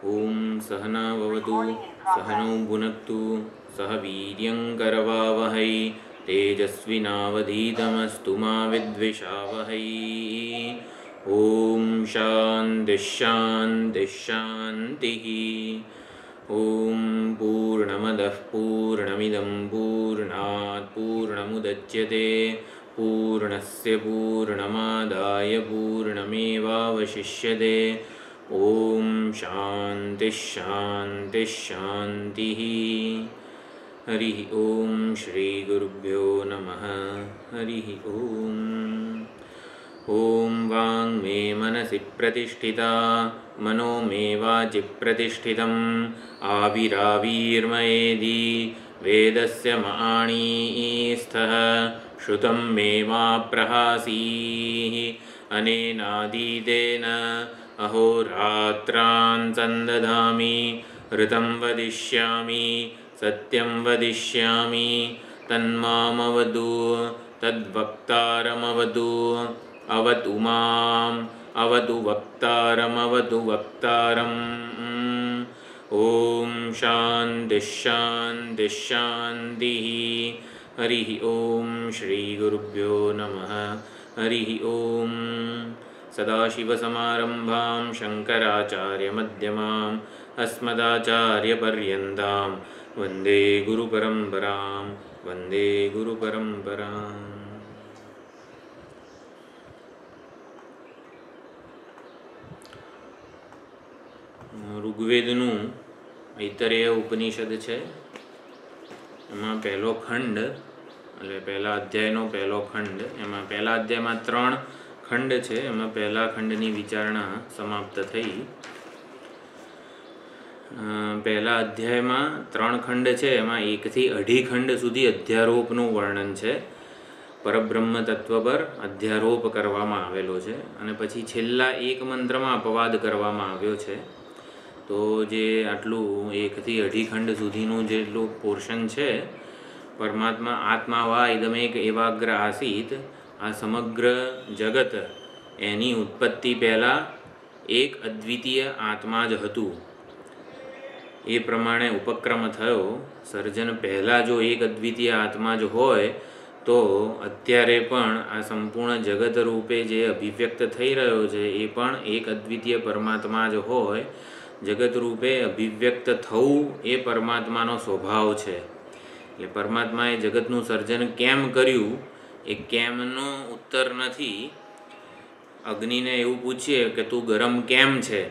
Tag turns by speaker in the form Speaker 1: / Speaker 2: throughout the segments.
Speaker 1: ओम सहनाववतु सहनौ भुनक्तु सह वीर्यं करवावहै तेजस्विनावधीतमस्तु मा विद्विषावहै। ओम शान्तिः शान्तिः शान्तिः। ओम पूर्णमदः पूर्णमिदं पूर्णात् पूर्णमुदच्यते पूर्णस्य पूर्णमादाय पूर्णमेवावशिष्यते। ओम शान्तिः शान्तिः शान्तिः। हरि ओम श्री गुरुभ्यो नमः। हरि ओम। ओम वाङ् मे मनसि प्रतिष्ठिता मनो मे वाचि प्रतिष्ठितम् आविराविर्मयेदि वेदस्य माणीस्थः श्रुतं मे मा प्रहासीः अनेनादीतेन अहोरात्रान् सन्दधामि ऋतं वदिष्यामि सत्यं वदिष्यामि तन्मामवतु तद्वक्तारमवतु अवतु माम् अवतु वक्तारमवतु वक्तारम्। ओम शान्तिः शान्तिः शान्तिः। हरिः ओम श्री गुरुभ्यो नमः। हरिः ओम। सदाशिवसमारम्भां शङ्कराचार्यमध्यमाम् अस्मदाचार्यपर्यन्तां वन्दे गुरुपरम्परां वन्दे गुरुपरम्पराम्। ऋग्वेदનું ऐतरेय उपनिषद है। एमां पहलो खंड એટલે પહેલા અધ્યાયનો પહેલો ખંડ, એમાં પહેલા અધ્યાયમાં 3 ખંડ છે। એમાં પહેલા ખંડની વિચારણા સમાપ્ત થઈ। પહેલા અધ્યાયમાં 3 ખંડ છે, એમાં 1 થી 2.5 ખંડ સુધી અધ્યારોપનું વર્ણન છે। પરબ્રહ્મ તત્વ પર અધ્યારોપ કરવામાં આવેલો છે અને પછી છેલ્લા એક મંત્રમાં અપવાદ કરવામાં આવ્યો છે। તો જે આટલું 1 થી 2.5 ખંડ સુધીનું જેટલું પોર્શન છે, परमात्मा आत्मा वा इदमेक एवाग्र आसीत, आ समग्र जगत एनी उत्पत्ति पहला एक अद्वितीय आत्मा ज हतुं। ए प्रमाणे उपक्रम थयो। सर्जन पहला जो एक अद्वितीय आत्मा ज होय तो अत्यारे पण आ संपूर्ण जगत रूपे जे अभिव्यक्त थई रह्यो छे ए पण एक अद्वितीय परमात्मा ज होय। जगत रूपे अभिव्यक्त थवुं ए परमात्मानो स्वभाव छे। એટલે પરમાત્માએ જગતનું સર્જન કેમ કર્યું એ કેમનો ઉત્તર નથી। અગ્નિને એવું પૂછીએ કે તું ગરમ કેમ છે,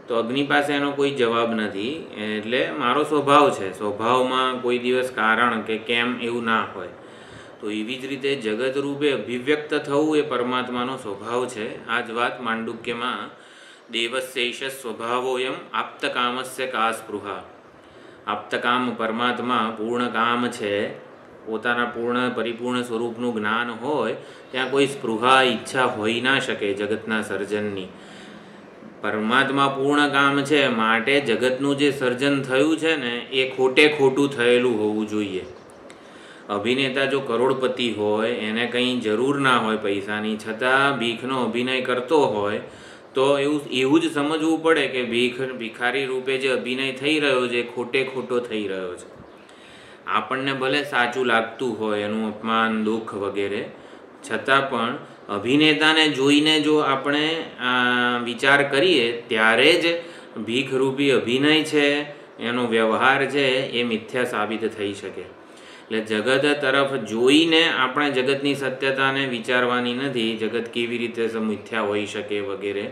Speaker 1: તો અગ્નિ પાસે એનો કોઈ જવાબ નથી। એટલે મારો સ્વભાવ છે, સ્વભાવમાં કોઈ દિવસ કારણ કે કેમ એવું ના હોય। તો એવી જ રીતે જગત રૂપે અભિવ્યક્ત થવું એ પરમાત્માનો સ્વભાવ છે। આ જ વાત માંડુક્યમાં દેવસ્યૈષ સ્વભાવોયમ આપ્તકામસ્ય કા સ્પૃહા। आप्तकाम परमात्मा पूर्ण काम है। पोताना पूर्ण परिपूर्ण स्वरूपनु ज्ञान होय त्यां कोई स्पृहा इच्छा होई ना शके जगतना सर्जननी। परमात्मा पूर्ण काम है माटे जगतनु जे सर्जन थयुं छे ने ए खोटे खोटुं थयेलुं होवुं जोईए। अभिनेता जो करोड़पति होय एने कंई जरूर ना होय पैसानी, छतां भीखनो अभिनय करतो होय तो એવું જ સમજવું પડે કે ભિખારી રૂપે જે અભિનય થઈ રહ્યો છે ખોટે ખોટો થઈ રહ્યો છે। આપણને ભલે સાચું લાગતું હોય એનું અપમાન દુઃખ વગેરે, છતાં પણ અભિનેતાને જોઈને જો આપણે વિચાર કરીએ ત્યારે જ ભીખરૂપી અભિનય છે એનો વ્યવહાર છે એ મિથ્યા સાબિત થઈ શકે। એટલે જગત તરફ જોઈને આપણે જગતની સત્યતાને વિચારવાની નથી, જગત કેવી રીતે મિથ્યા હોઈ શકે વગેરે।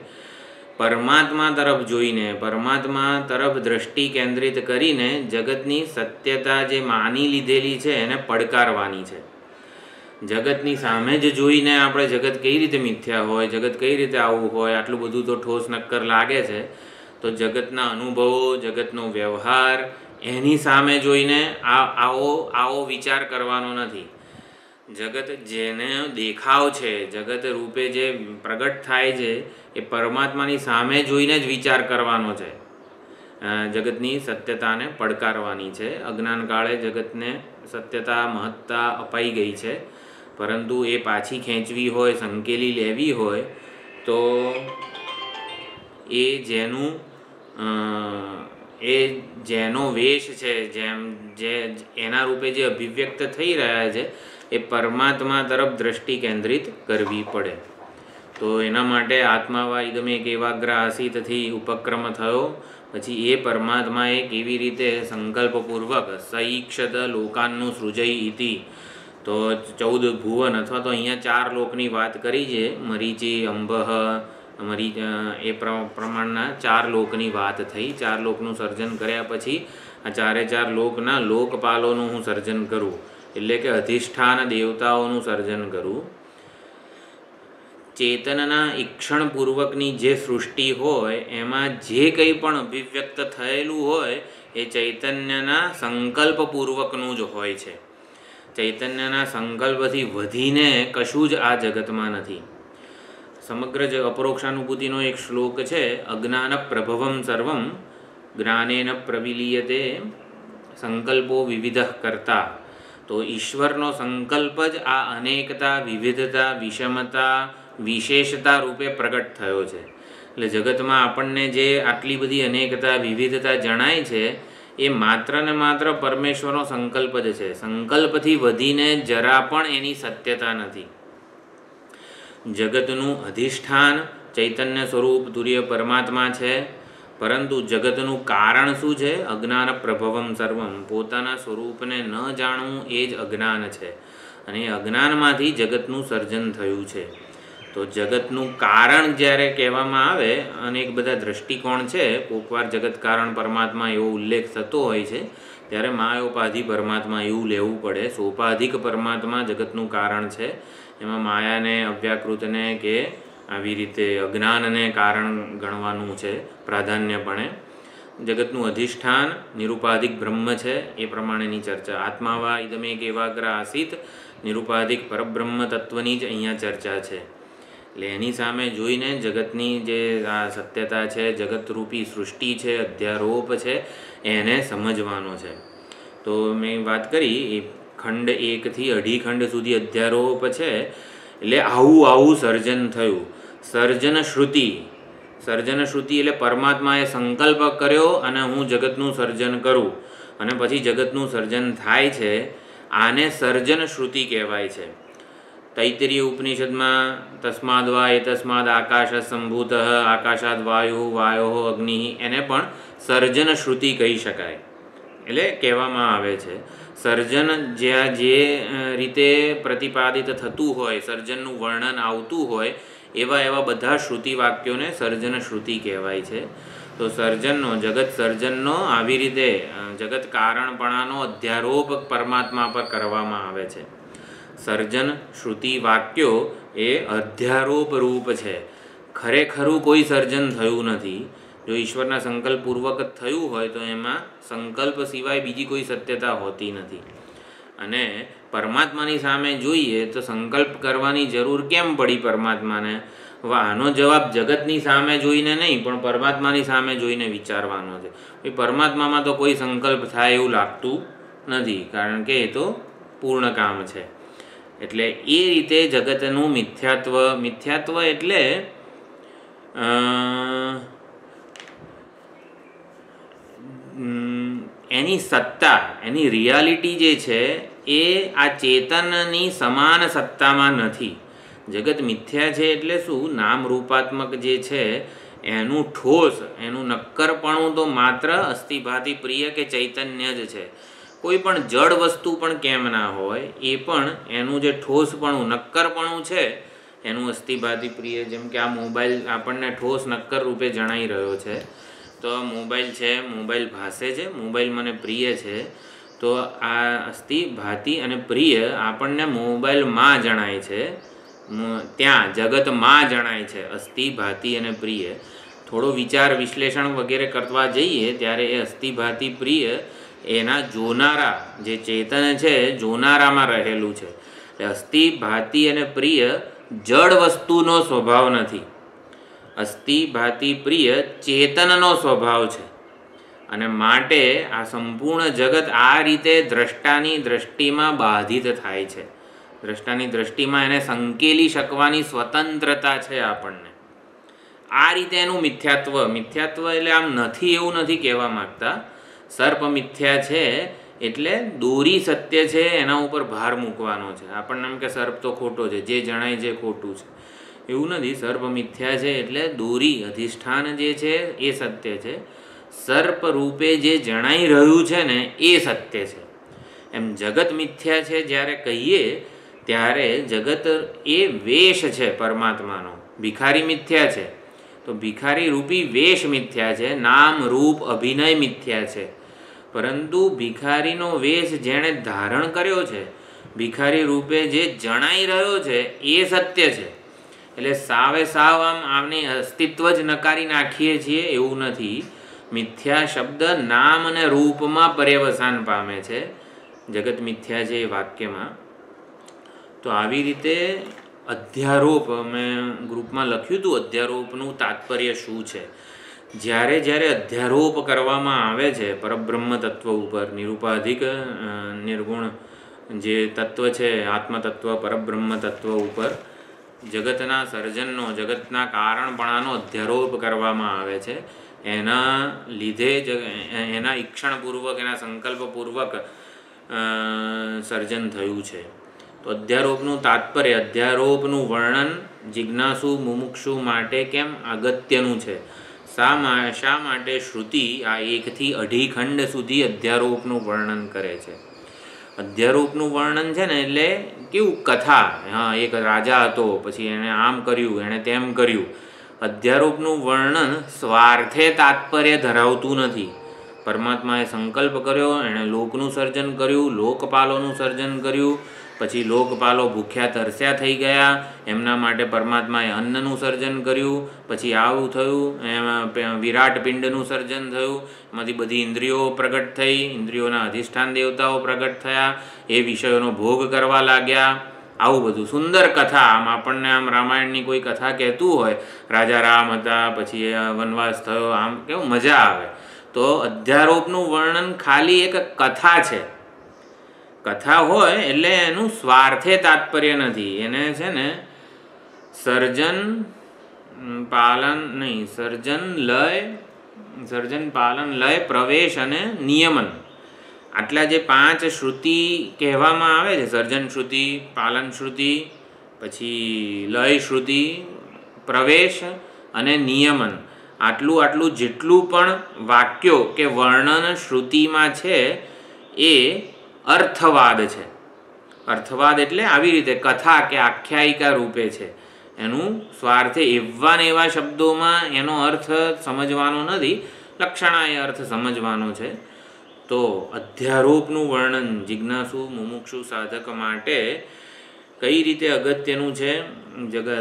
Speaker 1: પરમાત્મા તરફ જોઈને, પરમાત્મા તરફ દ્રષ્ટિ કેન્દ્રિત કરીને જગતની સત્યતા જે માની લીધેલી છે એને પડકારવાની છે। જગતની સામે જ જોઈને આપણે જગત કઈ રીતે મિથ્યા હોય, જગત કઈ રીતે આવું હોય, આટલું બધું તો ઠોસ નક્કર લાગે છે, તો જગતના અનુભવો, જગતનો વ્યવહાર એની સામે જોઈને આવો વિચાર કરવાનો નથી। જગત જેને દેખાવ છે, જગત રૂપે જે પ્રગટ થાય છે એ પરમાત્માની સામે જોઈને જ વિચાર કરવાનો છે। જગતની સત્યતાને પડકારવાની છે। અજ્ઞાન કાળે જગતને સત્યતા મહત્તા અપાઈ ગઈ છે, પરંતુ એ પાછી ખેંચવી હોય, સંકેલી લેવી હોય તો એ જેનું એ જેનો વેશ છે, જે એના રૂપે જે અભિવ્યક્ત થઈ રહ્યા છે એ પરમાત્મા તરફ દ્રષ્ટિ કેન્દ્રિત કરવી પડે. તો એના માટે આત્માવા ઇદમે એવાગ્ર આસીતથી ઉપક્રમ થયો. પછી એ પરમાત્માએ કેવી રીતે સંકલ્પપૂર્વક સઈક્ષત લોકાનનું સૃજઈ ઇતિ, તો 14 ભુવન અથવા તો અહીંયા 4 લોકની વાત કરી છે. મરીચી, અંબહ, એ પ્રમાણના 4 લોકની વાત થઈ. 4 લોકનું સર્જન કર્યા પછી આ 4 લોકના લોકપાલોનું હું સર્જન કરું, એટલે કે અધિષ્ઠાન દેવતાઓનું સર્જન કરું. ચેતનના ઈક્ષણપૂર્વકની જે સૃષ્ટિ હોય એમાં જે કંઈ પણ અભિવ્યક્ત થયેલું હોય એ ચૈતન્યના સંકલ્પપૂર્વકનું જ હોય છે. ચૈતન્યના સંકલ્પથી વધીને કશું જ આ જગતમાં નથી. સમગ્ર અપરોક્ષાનુભૂતિનો એક શ્લોક છે, અજ્ઞાન પ્રભવમ સર્વમ જ્ઞાનેન પ્રવિલીયતે સંકલ્પો વિવિધ કરતા. તો ઈશ્વરનો સંકલ્પ જ આ અનેકતા, વિવિધતા, વિષમતા, વિશેષતા રૂપે પ્રગટ થયો છે. એટલે જગતમાં આપણને જે આટલી બધી અનેકતા, વિવિધતા જણાય છે એ માત્ર ને માત્ર પરમેશ્વરનો સંકલ્પ જ છે. સંકલ્પથી વધીને જરા પણ એની સત્યતા નથી. જગતનું અધિષ્ઠાન ચૈતન્ય સ્વરૂપ તુર્ય પરમાત્મા છે, પરંતુ જગતનું કારણ શું છે? અજ્ઞાન પ્રભવમ સર્વમ, પોતાના સ્વરૂપને ન જાણવું એ જ અજ્ઞાન છે. અને એ અજ્ઞાનમાંથી જગતનું સર્જન થયું છે. તો જગતનું કારણ જ્યારે કહેવામાં આવે, અનેક બધા દૃષ્ટિકોણ છે, કોકવાર જગત કારણ પરમાત્મા એવો ઉલ્લેખ થતો હોય છે, ત્યારે માયોપાધિ પરમાત્મા એવું લેવું પડે. સોપાધિક પરમાત્મા જગતનું કારણ છે. એમાં માયાને, અવ્યાકૃતને કે આવી રીતે અજ્ઞાનને કારણ ગણવાનું છે પ્રાધાન્યપણે. જગતનું અધિષ્ઠાન નિરુપાધિક બ્રહ્મ છે, એ પ્રમાણેની ચર્ચા. આત્માવા ઇદમેક એવાગ્ર આસીત, નિરુપાધિક પરબ્રહ્મ તત્વની જ અહીંયા ચર્ચા છે. એટલે એની સામે જોઈને જગતની જે આ સત્યતા છે, જગતરૂપી સૃષ્ટિ છે, અધ્યારોપ છે, એને સમજવાનો છે. તો મેં વાત કરી એ ખંડ 1 થી 2.5 ખંડ સુધી અધ્યારોપ છે. એટલે આવું સર્જન થયું. સર્જન શ્રુતિ એટલે પરમાત્માએ સંકલ્પ કર્યો અને હું જગતનું સર્જન કરું, અને પછી જગતનું સર્જન થાય છે. આને સર્જન શ્રુતિ કહેવાય છે. તૈત્તરીય ઉપનિષદમાં તસ્માદ વા એતસ્માદ આકાશ સંભૂત, આકાશાદ વાયુ, વાયો અગ્નિ, એને પણ સર્જન શ્રુતિ કહી શકાય. એટલે કહેવામાં આવે છે સર્જન જ્યાં જે રીતે પ્રતિપાદિત થતું હોય, સર્જનનું વર્ણન આવતું હોય, એવા બધા શ્રુતિ વાક્યોને સર્જન શ્રુતિ કહેવાય છે. તો જગત સર્જનનો આવી રીતે જગત કારણપણાનો અધ્યારોપ પરમાત્મા પર કરવામાં આવે છે. સર્જન શ્રુતિ વાક્યો એ અધ્યારોપ રૂપ છે. ખરેખરું કોઈ સર્જન થયું નથી. જો ઈશ્વરના સંકલ્પપૂર્વક થયું હોય તો એમાં સંકલ્પ સિવાય બીજી કોઈ સત્યતા હોતી નથી. અને પરમાત્માની સામે જોઈએ તો સંકલ્પ કરવાની જરૂર કેમ પડી પરમાત્માને? આનો જવાબ જગતની સામે જોઈને નહીં, પણ પરમાત્માની સામે જોઈને વિચારવાનો છે. એ પરમાત્મામાં તો કોઈ સંકલ્પ થાય એવું લાગતું નથી, કારણ કે એ તો પૂર્ણ કામ છે. એટલે એ રીતે જગતનું મિથ્યાત્વ એટલે એની સત્તા, એની રિયાલિટી જે છે એ આ ચેતનની સમાન સત્તામાં નથી. જગત મિથ્યા છે એટલે શું? નામ રૂપાત્મક જે છે એનું ઠોસ, એનું નક્કરપણું તો માત્ર અસ્થિભાતિ પ્રિય કે ચૈતન્ય જ છે. કોઈ પણ જડ વસ્તુ પણ કેમ ના હોય, એ પણ એનું જે ઠોસપણું, નક્કરપણું છે એનું અસ્થિભાતિ પ્રિય. જેમ કે આ મોબાઈલ આપણને ઠોસ નક્કર રૂપે જણાઈ રહ્યો છે. તો મોબાઈલ છે, મોબાઈલ ભાસે છે, મોબાઈલ મને પ્રિય છે. તો આ અસ્થિ, ભાતિ અને પ્રિય આપણને મોબાઈલમાં જણાય છે, ત્યાં જગતમાં જણાય છે. અસ્થિ, ભાતિ અને પ્રિય. થોડો વિચાર, વિશ્લેષણ વગેરે કરવા જઈએ ત્યારે એ અસ્થિ, ભાતિ, પ્રિય એના જોનારા જે ચેતન છે, જોનારામાં રહેલું છે. એટલે અસ્થિ, ભાતિ અને પ્રિય જડ વસ્તુનો સ્વભાવ નથી. અસ્થિ, ભાતિ, પ્રિય ચેતનનો સ્વભાવ છે. અને માટે આ સંપૂર્ણ જગત આ રીતે દ્રષ્ટાની દ્રષ્ટિમાં બાધિત થાય છે. દ્રષ્ટાની દ્રષ્ટિમાં એને સંકેલી શકવાની સ્વતંત્રતા છે આપણને. આ રીતે એનું મિથ્યાત્વ એટલે આમ નથી એવું નથી કહેવા માગતા. સર્પ મિથ્યા છે એટલે દોરી સત્ય છે, એના ઉપર ભાર મૂકવાનો છે. આપણને એમ કે સર્પ તો ખોટો છે, જે જણાય છે ખોટું છે, એવું નથી. સર્પ મિથ્યા છે એટલે દોરી અધિષ્ઠાન જે છે એ સત્ય છે. સર્પ રૂપે જે જણાઈ રહ્યું છે ને એ સત્ય છે. એમ જગત મિથ્યા છે જ્યારે કહીએ ત્યારે જગત એ વેશ છે પરમાત્માનો. ભિખારી મિથ્યા છે તો ભિખારી રૂપી વેશ મિથ્યા છે, નામ રૂપ અભિનય મિથ્યા છે. પરંતુ ભિખારીનો વેશ જેણે ધારણ કર્યો છે, ભિખારી રૂપે જે જણાઈ રહ્યો છે એ સત્ય છે. એટલે સાવે સાવ આમની અસ્તિત્વ જ નકારી નાખીએ છીએ એવું નથી. મિથ્યા શબ્દ નામ અને રૂપમાં પર્યવસાન પામે છે. જગત મિથ્યા છે એ વાક્યમાં. તો આવી રીતે અધ્યારોપ મેં ગ્રુપમાં લખ્યું હતું. અધ્યારોપનું તાત્પર્ય શું છે? જ્યારે જ્યારે અધ્યારોપ કરવામાં આવે છે પરબ્રહ્મ તત્વ ઉપર, નિરૂપાધિક નિર્ગુણ જે તત્વ છે આત્મતત્વ પરબ્રહ્મ તત્વ ઉપર જગતના સર્જનનો, જગતના કારણપણાનો અધ્યારોપ કરવામાં આવે છે, એના લીધે એના ઈક્ષણપૂર્વક, એના સંકલ્પપૂર્વક સર્જન થયું છે. તો અધ્યારોપનું તાત્પર્ય, અધ્યારોપનું વર્ણન જિજ્ઞાસુ મુમુક્ષુ માટે કેમ અગત્યનું છે? શા માટે શ્રુતિ આ 1 થી 2.5 ખંડ સુધી અધ્યારોપનું વર્ણન કરે છે? અધ્યારોપનું વર્ણન છે ને એટલે કેવું, કથા. હા, એક રાજા હતો, પછી એણે આમ કર્યું, એણે તેમ કર્યું. અધ્યારોપનું વર્ણન સ્વાર્થે તાત્પર્ય ધરાવતું નથી. પરમાત્માએ સંકલ્પ કર્યો, એણે લોકનું સર્જન કર્યું, લોકપાલોનું સર્જન કર્યું, પછી લોકપાલો ભૂખ્યા તરસ્યા થઈ ગયા, એમના માટે પરમાત્માએ અન્નનું સર્જન કર્યું, પછી આવું થયું, એમાં વિરાટ પિંડનું સર્જન થયું, એમાંથી બધી ઇન્દ્રિયો પ્રગટ થઈ, ઇન્દ્રિયોના અધિષ્ઠાન દેવતાઓ પ્રગટ થયા, એ વિષયોનો ભોગ કરવા લાગ્યા. આવું બધું સુંદર કથા. આમ આપણને આમ રામાયણની કોઈ કથા કહેતું હોય, રાજા રામ હતા, પછી વનવાસ થયો, આમ કેવું મજા આવે. તો અધ્યારોપનું વર્ણન ખાલી એક કથા છે. કથા હોય એટલે એનું સ્વાર્થે તાત્પર્ય નથી. એને છે ને સર્જન પાલન લય પ્રવેશ અને નિયમન, આટલા જે 5 શ્રુતિ કહેવામાં આવે છે, સર્જન શ્રુતિ, પાલન શ્રુતિ, પછી લય શ્રુતિ, પ્રવેશ અને નિયમન, આટલું જેટલું પણ વાક્યો કે વર્ણન શ્રુતિમાં છે એ અર્થવાદ છે. અર્થવાદ એટલે આવી રીતે કથા કે આખ્યાયિકા રૂપે છે. એનું સ્વાર્થે એવા ને એવા શબ્દોમાં એનો અર્થ સમજવાનો નથી, લક્ષણાએ અર્થ સમજવાનો છે. તો અધ્યારોપનું વર્ણન જિજ્ઞાસુ મુમુક્ષુ સાધક માટે કઈ રીતે અગત્યનું છે?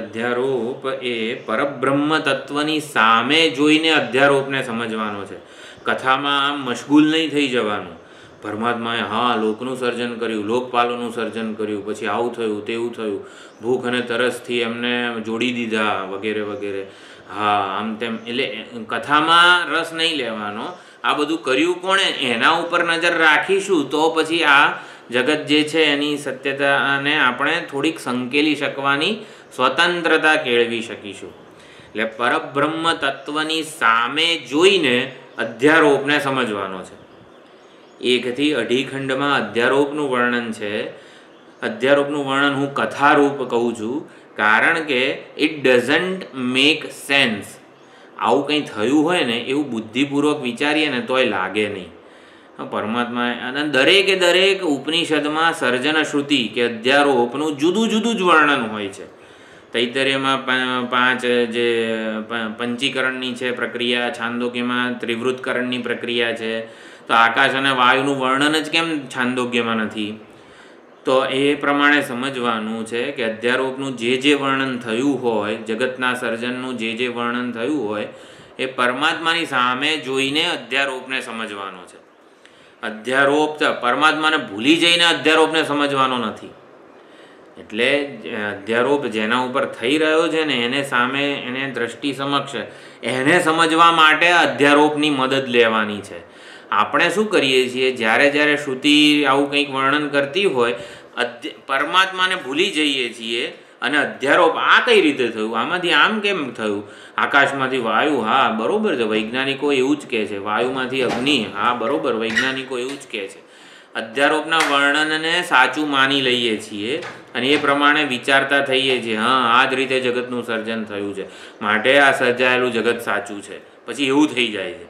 Speaker 1: અધ્યારોપ એ પરબ્રહ્મ તત્વની સામે જોઈને અધ્યારોપને સમજવાનો છે. કથામાં આમ મશગુલ નહીં થઈ જવાનું. પરમાત્માએ હા લોકનું સર્જન કર્યું, લોકપાલોનું સર્જન કર્યું, પછી આવું થયું, તેવું થયું, ભૂખ અને તરસથી એમને જોડી દીધા, વગેરે વગેરે. હા, આમ તેમ. એટલે કથામાં રસ નહીં લેવાનો. આ બધું કર્યું કોણે એના ઉપર નજર રાખીશું તો પછી આ જગત જે છે એની સત્યતાને આપણે થોડીક સંકેલી શકવાની સ્વતંત્રતા કેળવી શકીશું. એટલે પરબ્રહ્મ તત્વની સામે જોઈને અધ્યારોપને સમજવાનો છે. 1 થી 2.5 ખંડમાં અધ્યારોપનું વર્ણન છે. અધ્યારોપનું વર્ણન હું કથારૂપ કહું છું કારણ કે ઇટ ડઝન્ટ મેક સેન્સ. આવું કંઈ થયું હોય ને એવું બુદ્ધિપૂર્વક વિચારીએ ને તોય લાગે નહીં. પરમાત્માએ અને દરેક ઉપનિષદમાં સર્જન શ્રુતિ કે અધ્યારોપનું જુદું જુદું જ વર્ણન હોય છે. તૈતરીયમાં 5 જે પંચીકરણની છે પ્રક્રિયા, છાંદોગ્યમાં ત્રિવૃત્તકરણની પ્રક્રિયા છે. તો આકાશ અને વાયુનું વર્ણન જ કેમ છાંદોગ્યમાં નથી? તો એ પ્રમાણે સમજવાનું છે કે અધ્યારોપનું જે વર્ણન થયું હોય, જગતના સર્જનનું જે વર્ણન થયું હોય એ પરમાત્માની સામે જોઈને અધ્યારોપને સમજવાનો છે. અધ્યારોપ પરમાત્માને ભૂલી જઈને અધ્યારોપને સમજવાનો નથી. એટલે અધ્યારોપ જેના ઉપર થઈ રહ્યો છે ને એને સામે, એને દ્રષ્ટિ સમક્ષ એને સમજવા માટે અધ્યારોપની મદદ લેવાની છે. આપણે શું કરીએ છીએ, જ્યારે શ્રુતિ આવું કંઈક વર્ણન કરતી હોય પરમાત્માને ભૂલી જઈએ છીએ અને અધ્યારોપ આ કઈ રીતે થયું, આમાંથી આમ કેમ થયું, આકાશમાંથી વાયુ, હા બરોબર છે, વૈજ્ઞાનિકો એવું જ કહે છે, વાયુમાંથી અગ્નિ, હા બરોબર, વૈજ્ઞાનિકો એવું જ કહે છે. અધ્યારોપના વર્ણનને સાચું માની લઈએ છીએ અને એ પ્રમાણે વિચારતા થઈએ છીએ, હા આ જ રીતે જગતનું સર્જન થયું છે, માટે આ સર્જાયેલું જગત સાચું છે, પછી એવું થઈ જાય છે.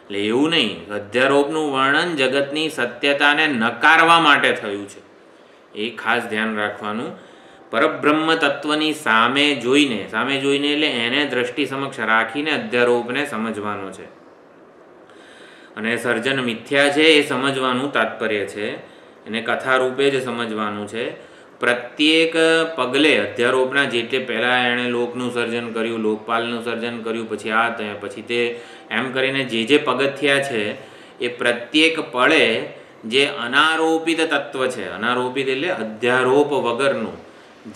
Speaker 1: એટલે એવું નહીં, અધ્યારોપનું વર્ણન જગતની સત્યતાને નકારવા માટે થયું છે, એ ખાસ ધ્યાન રાખવાનું. પરબ્રહ્મ તત્વની સામે જોઈને એટલે એને દ્રષ્ટિ સમક્ષ રાખીને અધ્યારોપને સમજવાનો છે. અને સર્જન મિથ્યા છે એ સમજવાનું તાત્પર્ય છે, એને કથા રૂપે જ સમજવાનું છે. પ્રત્યેક પગલે અધ્યારોપના જેટલે પહેલાં એણે લોકનું સર્જન કર્યું, લોકપાલનું સર્જન કર્યું, પછી આ પછી તે એમ કરીને જે પગથિયા છે એ પ્રત્યેક પળે જે અનારોપિત તત્વ છે, અનારોપિત એટલે અધ્યારોપ વગરનું,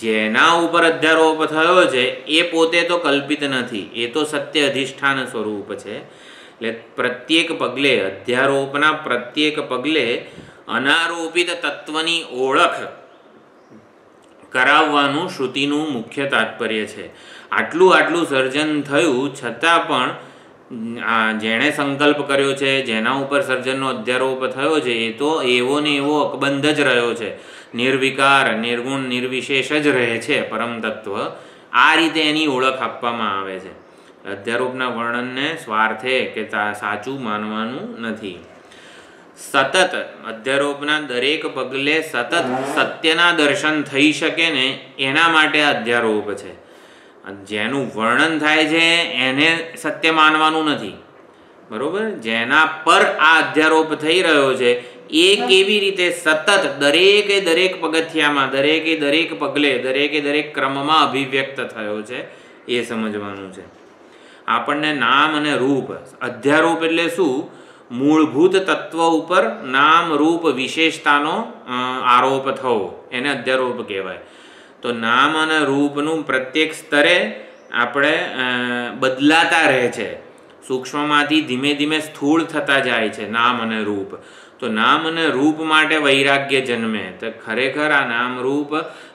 Speaker 1: જેના ઉપર અધ્યારોપ થયો છે એ પોતે તો કલ્પિત નથી, એ તો સત્ય અધિષ્ઠાન સ્વરૂપ છે. એટલે પ્રત્યેક પગલે અધ્યારોપના પ્રત્યેક પગલે અનારોપિત તત્વની ઓળખ કરાવવાનું શ્રુતિનું મુખ્ય તાત્પર્ય છે. આટલું સર્જન થયું છતાં પણ જેણે સંકલ્પ કર્યો છે, જેના ઉપર સર્જનનો અધ્યારોપ થયો છે, એ તો એવો ને એવો અકબંધ જ રહ્યો છે, નિર્વિકાર નિર્ગુણ નિર્વિશેષ જ રહે છે પરમ તત્વ. આ રીતે એની ઓળખ આપવામાં આવે છે. અધ્યારોપના વર્ણનને સ્વાર્થે કે સાચું માનવાનું નથી. સતત અધ્યારોપના દરેક પગલે સતત સત્યના દર્શન થઈ શકે ને એના માટે અધ્યારોપ છે. જેનું વર્ણન થાય છે એને સત્ય માનવાનું નથી, બરોબર. જેના પર આ અધ્યારોપ થઈ રહ્યો છે એ કેવી રીતે સતત દરેક પગથિયામાં, દરેક પગલે, દરેક ક્રમમાં અભિવ્યક્ત થયો છે એ સમજવાનું છે. આપણને નામ અને રૂપ, અધ્યારોપ એટલે શું, મૂળભૂત તત્વ ઉપર નામ રૂપ વિશેષતાનો આરોપ થવો, એને અધ્યારોપ કહેવાય. તો નામ અને રૂપનું પ્રત્યેક સ્તરે આપણે બદલાતા રહે છે, સૂક્ષ્મમાંથી ધીમે ધીમે સ્થૂળ થતા જાય છે નામ અને રૂપ. તો નામ અને રૂપ માટે વૈરાગ્ય જન્મે. તો ખરેખર આ નામ રૂપ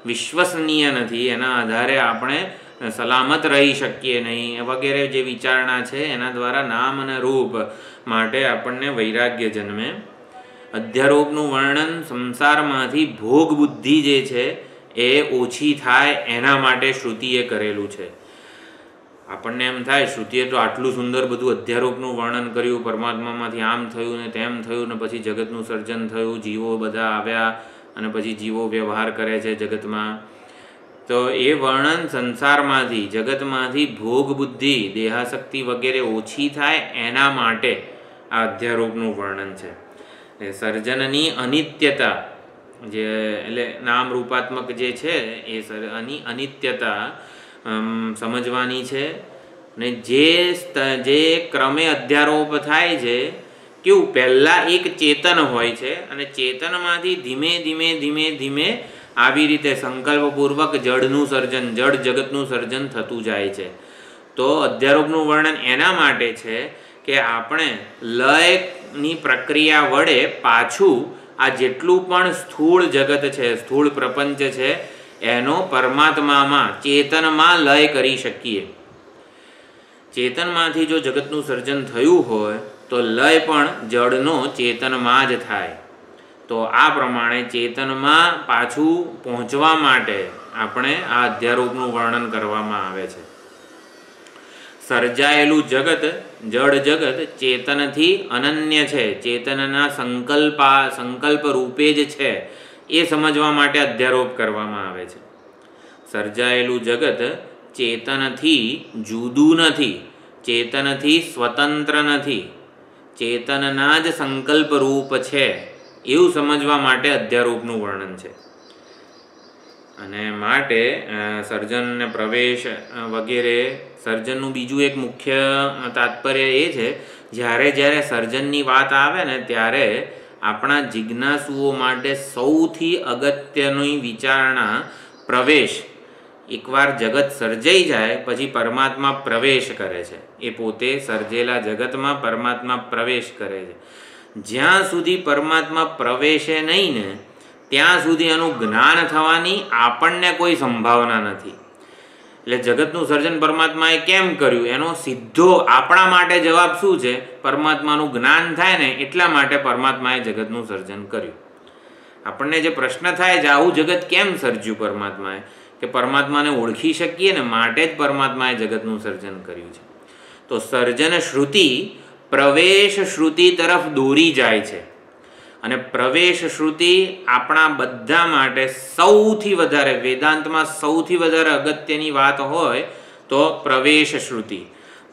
Speaker 1: વિશ્વસનીય નથી, એના આધારે આપણે સલામત રહી શકીએ નહીં વગેરે જે વિચારણા છે એના દ્વારા નામ અને રૂપ માટે આપણને વૈરાગ્ય જન્મે. અધ્યારોપનું વર્ણન સંસારમાંથી ભોગ બુદ્ધિ જે છે એ ઓછી થાય એના માટે શ્રુતિએ કરેલું છે. આપણને એમ થાય શ્રુતિએ તો આટલું સુંદર બધું અધ્યારોપનું વર્ણન કર્યું, પરમાત્મામાંથી આમ થયું ને તેમ થયું ને પછી જગતનું સર્જન થયું, જીવો બધા આવ્યા અને પછી જીવો વ્યવહાર કરે છે જગતમાં. તો એ વર્ણન સંસારમાંથી, જગતમાંથી ભોગ બુદ્ધિ, દેહાશક્તિ વગેરે ઓછી થાય એના માટે આ અધ્યારોપનું વર્ણન છે. સર્જનની અનિત્યતા જે એટલે નામ રૂપાત્મક જે છે એ અનિત્યતા સમજવાની છે. ને જે ક્રમે અધ્યારોપ થાય છે, કેવું પહેલાં એક ચેતન હોય છે અને ચેતનમાંથી ધીમે ધીમે આવી રીતે સંકલ્પપૂર્વક જડનું સર્જન, જડ જગતનું સર્જન થતું જાય છે. તો અધ્યારોપનું વર્ણન એના માટે છે કે આપણે લયની પ્રક્રિયા વડે પાછું આ જેટલું પણ સ્થૂળ જગત છે, સ્થૂળ પ્રપંચ છે, એનો પરમાત્મામાં, ચેતનમાં લય કરી શકીએ. ચેતનમાંથી જો જગતનું સર્જન થયું હોય તો લય પણ જડનો ચેતનમાં જ થાય. તો આ પ્રમાણે ચેતનમાં પાછું પહોંચવા માટે આપણે આ અધ્યારોપનું વર્ણન કરવામાં આવે છે. સર્જાયેલું જગત, જડ જગત ચેતનથી અનન્ય છે, ચેતનના સંકલ્પ રૂપે જ છે, એ સમજવા માટે અધ્યારોપ કરવામાં આવે છે. સર્જાયેલું જગત ચેતનથી જુદું નથી, ચેતનથી સ્વતંત્ર નથી, ચેતનના જ સંકલ્પ રૂપ છે એવું સમજવા માટે અધ્યારોપનું વર્ણન છે. અને માટે સર્જન ને પ્રવેશ વગેરે, સર્જનનું બીજું એક મુખ્ય તાત્પર્ય એ છે, જ્યારે સર્જનની વાત આવે ને ત્યારે આપણા જિજ્ઞાસુઓ માટે સૌથી અગત્યની વિચારણા પ્રવેશ. એકવાર જગત સર્જાઈ જાય પછી પરમાત્મા પ્રવેશ કરે છે, એ પોતે સર્જેલા જગતમાં પરમાત્મા પ્રવેશ કરે છે. જ્યાં સુધી પરમાત્મા પ્રવેશે નહીં ને ત્યાં સુધી એનું જ્ઞાન થવાની આપણને કોઈ સંભાવના નથી. એટલે જગતનું સર્જન પરમાત્માએ કેમ કર્યું એનો સીધો આપણા માટે જવાબ શું છે? પરમાત્માનું જ્ઞાન થાય ને એટલા માટે પરમાત્માએ જગતનું સર્જન કર્યું. આપણને જે પ્રશ્ન થાય છે આવું જગત કેમ સર્જ્યું પરમાત્માએ, કે પરમાત્માને ઓળખી શકીએ ને માટે જ પરમાત્માએ જગતનું સર્જન કર્યું છે. તો સર્જન શ્રુતિ પ્રવેશ શ્રુતિ તરફ દોરી જાય છે. અને પ્રવેશ શ્રુતિ આપણા બધા માટે સૌથી વધારે, વેદાંતમાં સૌથી વધારે અગત્યની વાત હોય તો પ્રવેશ શ્રુતિ.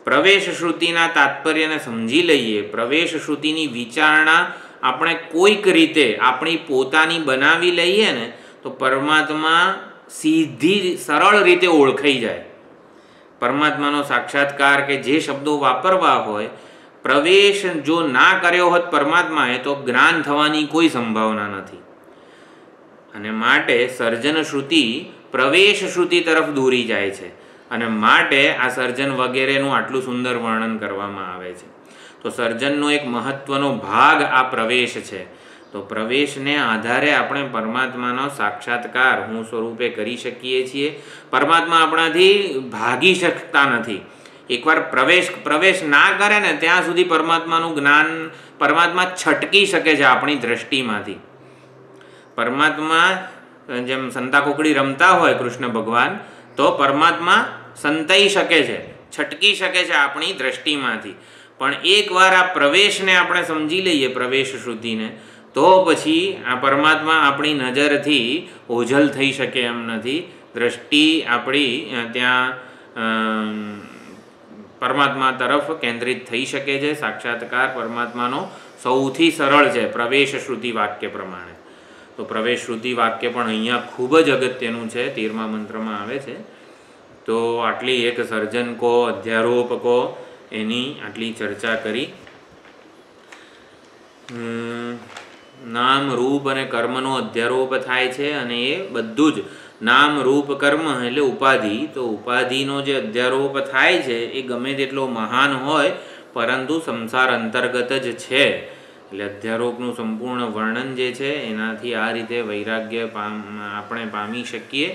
Speaker 1: પ્રવેશ શ્રુતિના તાત્પર્યને સમજી લઈએ, પ્રવેશ શ્રુતિની વિચારણા આપણે કોઈક રીતે આપણી પોતાની બનાવી લઈએ ને તો પરમાત્મા સીધી સરળ રીતે ઓળખાઈ જાય. પરમાત્માનો સાક્ષાત્કાર કે જે શબ્દો વાપરવા હોય, પ્રવેશ જો ના કર્યો હોત પરમાત્માએ તો જ્ઞાન થવાની કોઈ સંભાવના નથી. અને માટે સર્જન શ્રુતિ પ્રવેશ શ્રુતિ તરફ દોરી જાય છે. અને માટે આ સર્જન વગેરેનું આટલું સુંદર વર્ણન કરવામાં આવે છે. તો સર્જનનો એક મહત્વનો ભાગ આ પ્રવેશ છે. તો પ્રવેશને આધારે આપણે પરમાત્માનો સાક્ષાત્કાર હું સ્વરૂપે કરી શકીએ છીએ. પરમાત્મા આપણાથી ભાગી શકતા નથી. એકવાર પ્રવેશ ના કરે ને ત્યાં સુધી પરમાત્માનું જ્ઞાન, પરમાત્મા છટકી શકે છે આપણી દ્રષ્ટિમાંથી. પરમાત્મા જેમ સંતા કોકડી રમતા હોય કૃષ્ણ ભગવાન, તો પરમાત્મા સંતાઈ શકે છે, છટકી શકે છે આપણી દ્રષ્ટિમાંથી. પણ એકવાર આ પ્રવેશને આપણે સમજી લઈએ, પ્રવેશ શ્રુતિને, તો પછી આ પરમાત્મા આપણી નજરથી ઓઝલ થઈ શકે એમ નથી. દ્રષ્ટિ આપણી ત્યાં પરમાત્મા તરફ કેન્દ્રિત થઈ શકે છે. સાક્ષાત્કાર પરમાત્માનો સૌથી સરળ છે પ્રવેશ શ્રુતિ વાક્ય પ્રમાણે. તો પ્રવેશ શ્રુતિ વાક્ય પણ અહીંયા ખૂબ જ અગત્યનું છે, 13મા મંત્રમાં આવે છે. તો આટલી એક સર્જન કો, અધ્યારોપ કો, એની આટલી ચર્ચા કરી. નામ રૂપ અને કર્મનો અધ્યારોપ થાય છે અને એ બધું જ નામ રૂપ કર્મ એટલે ઉપાધિ. તો ઉપાધિનો જે અધ્યારોપ થાય છે એ ગમે તેટલો મહાન હોય પરંતુ સંસાર અંતર્ગત જ છે. એટલે અધ્યારોપનું સંપૂર્ણ વર્ણન જે છે એનાથી આ રીતે વૈરાગ્ય આપણે પામી શકીએ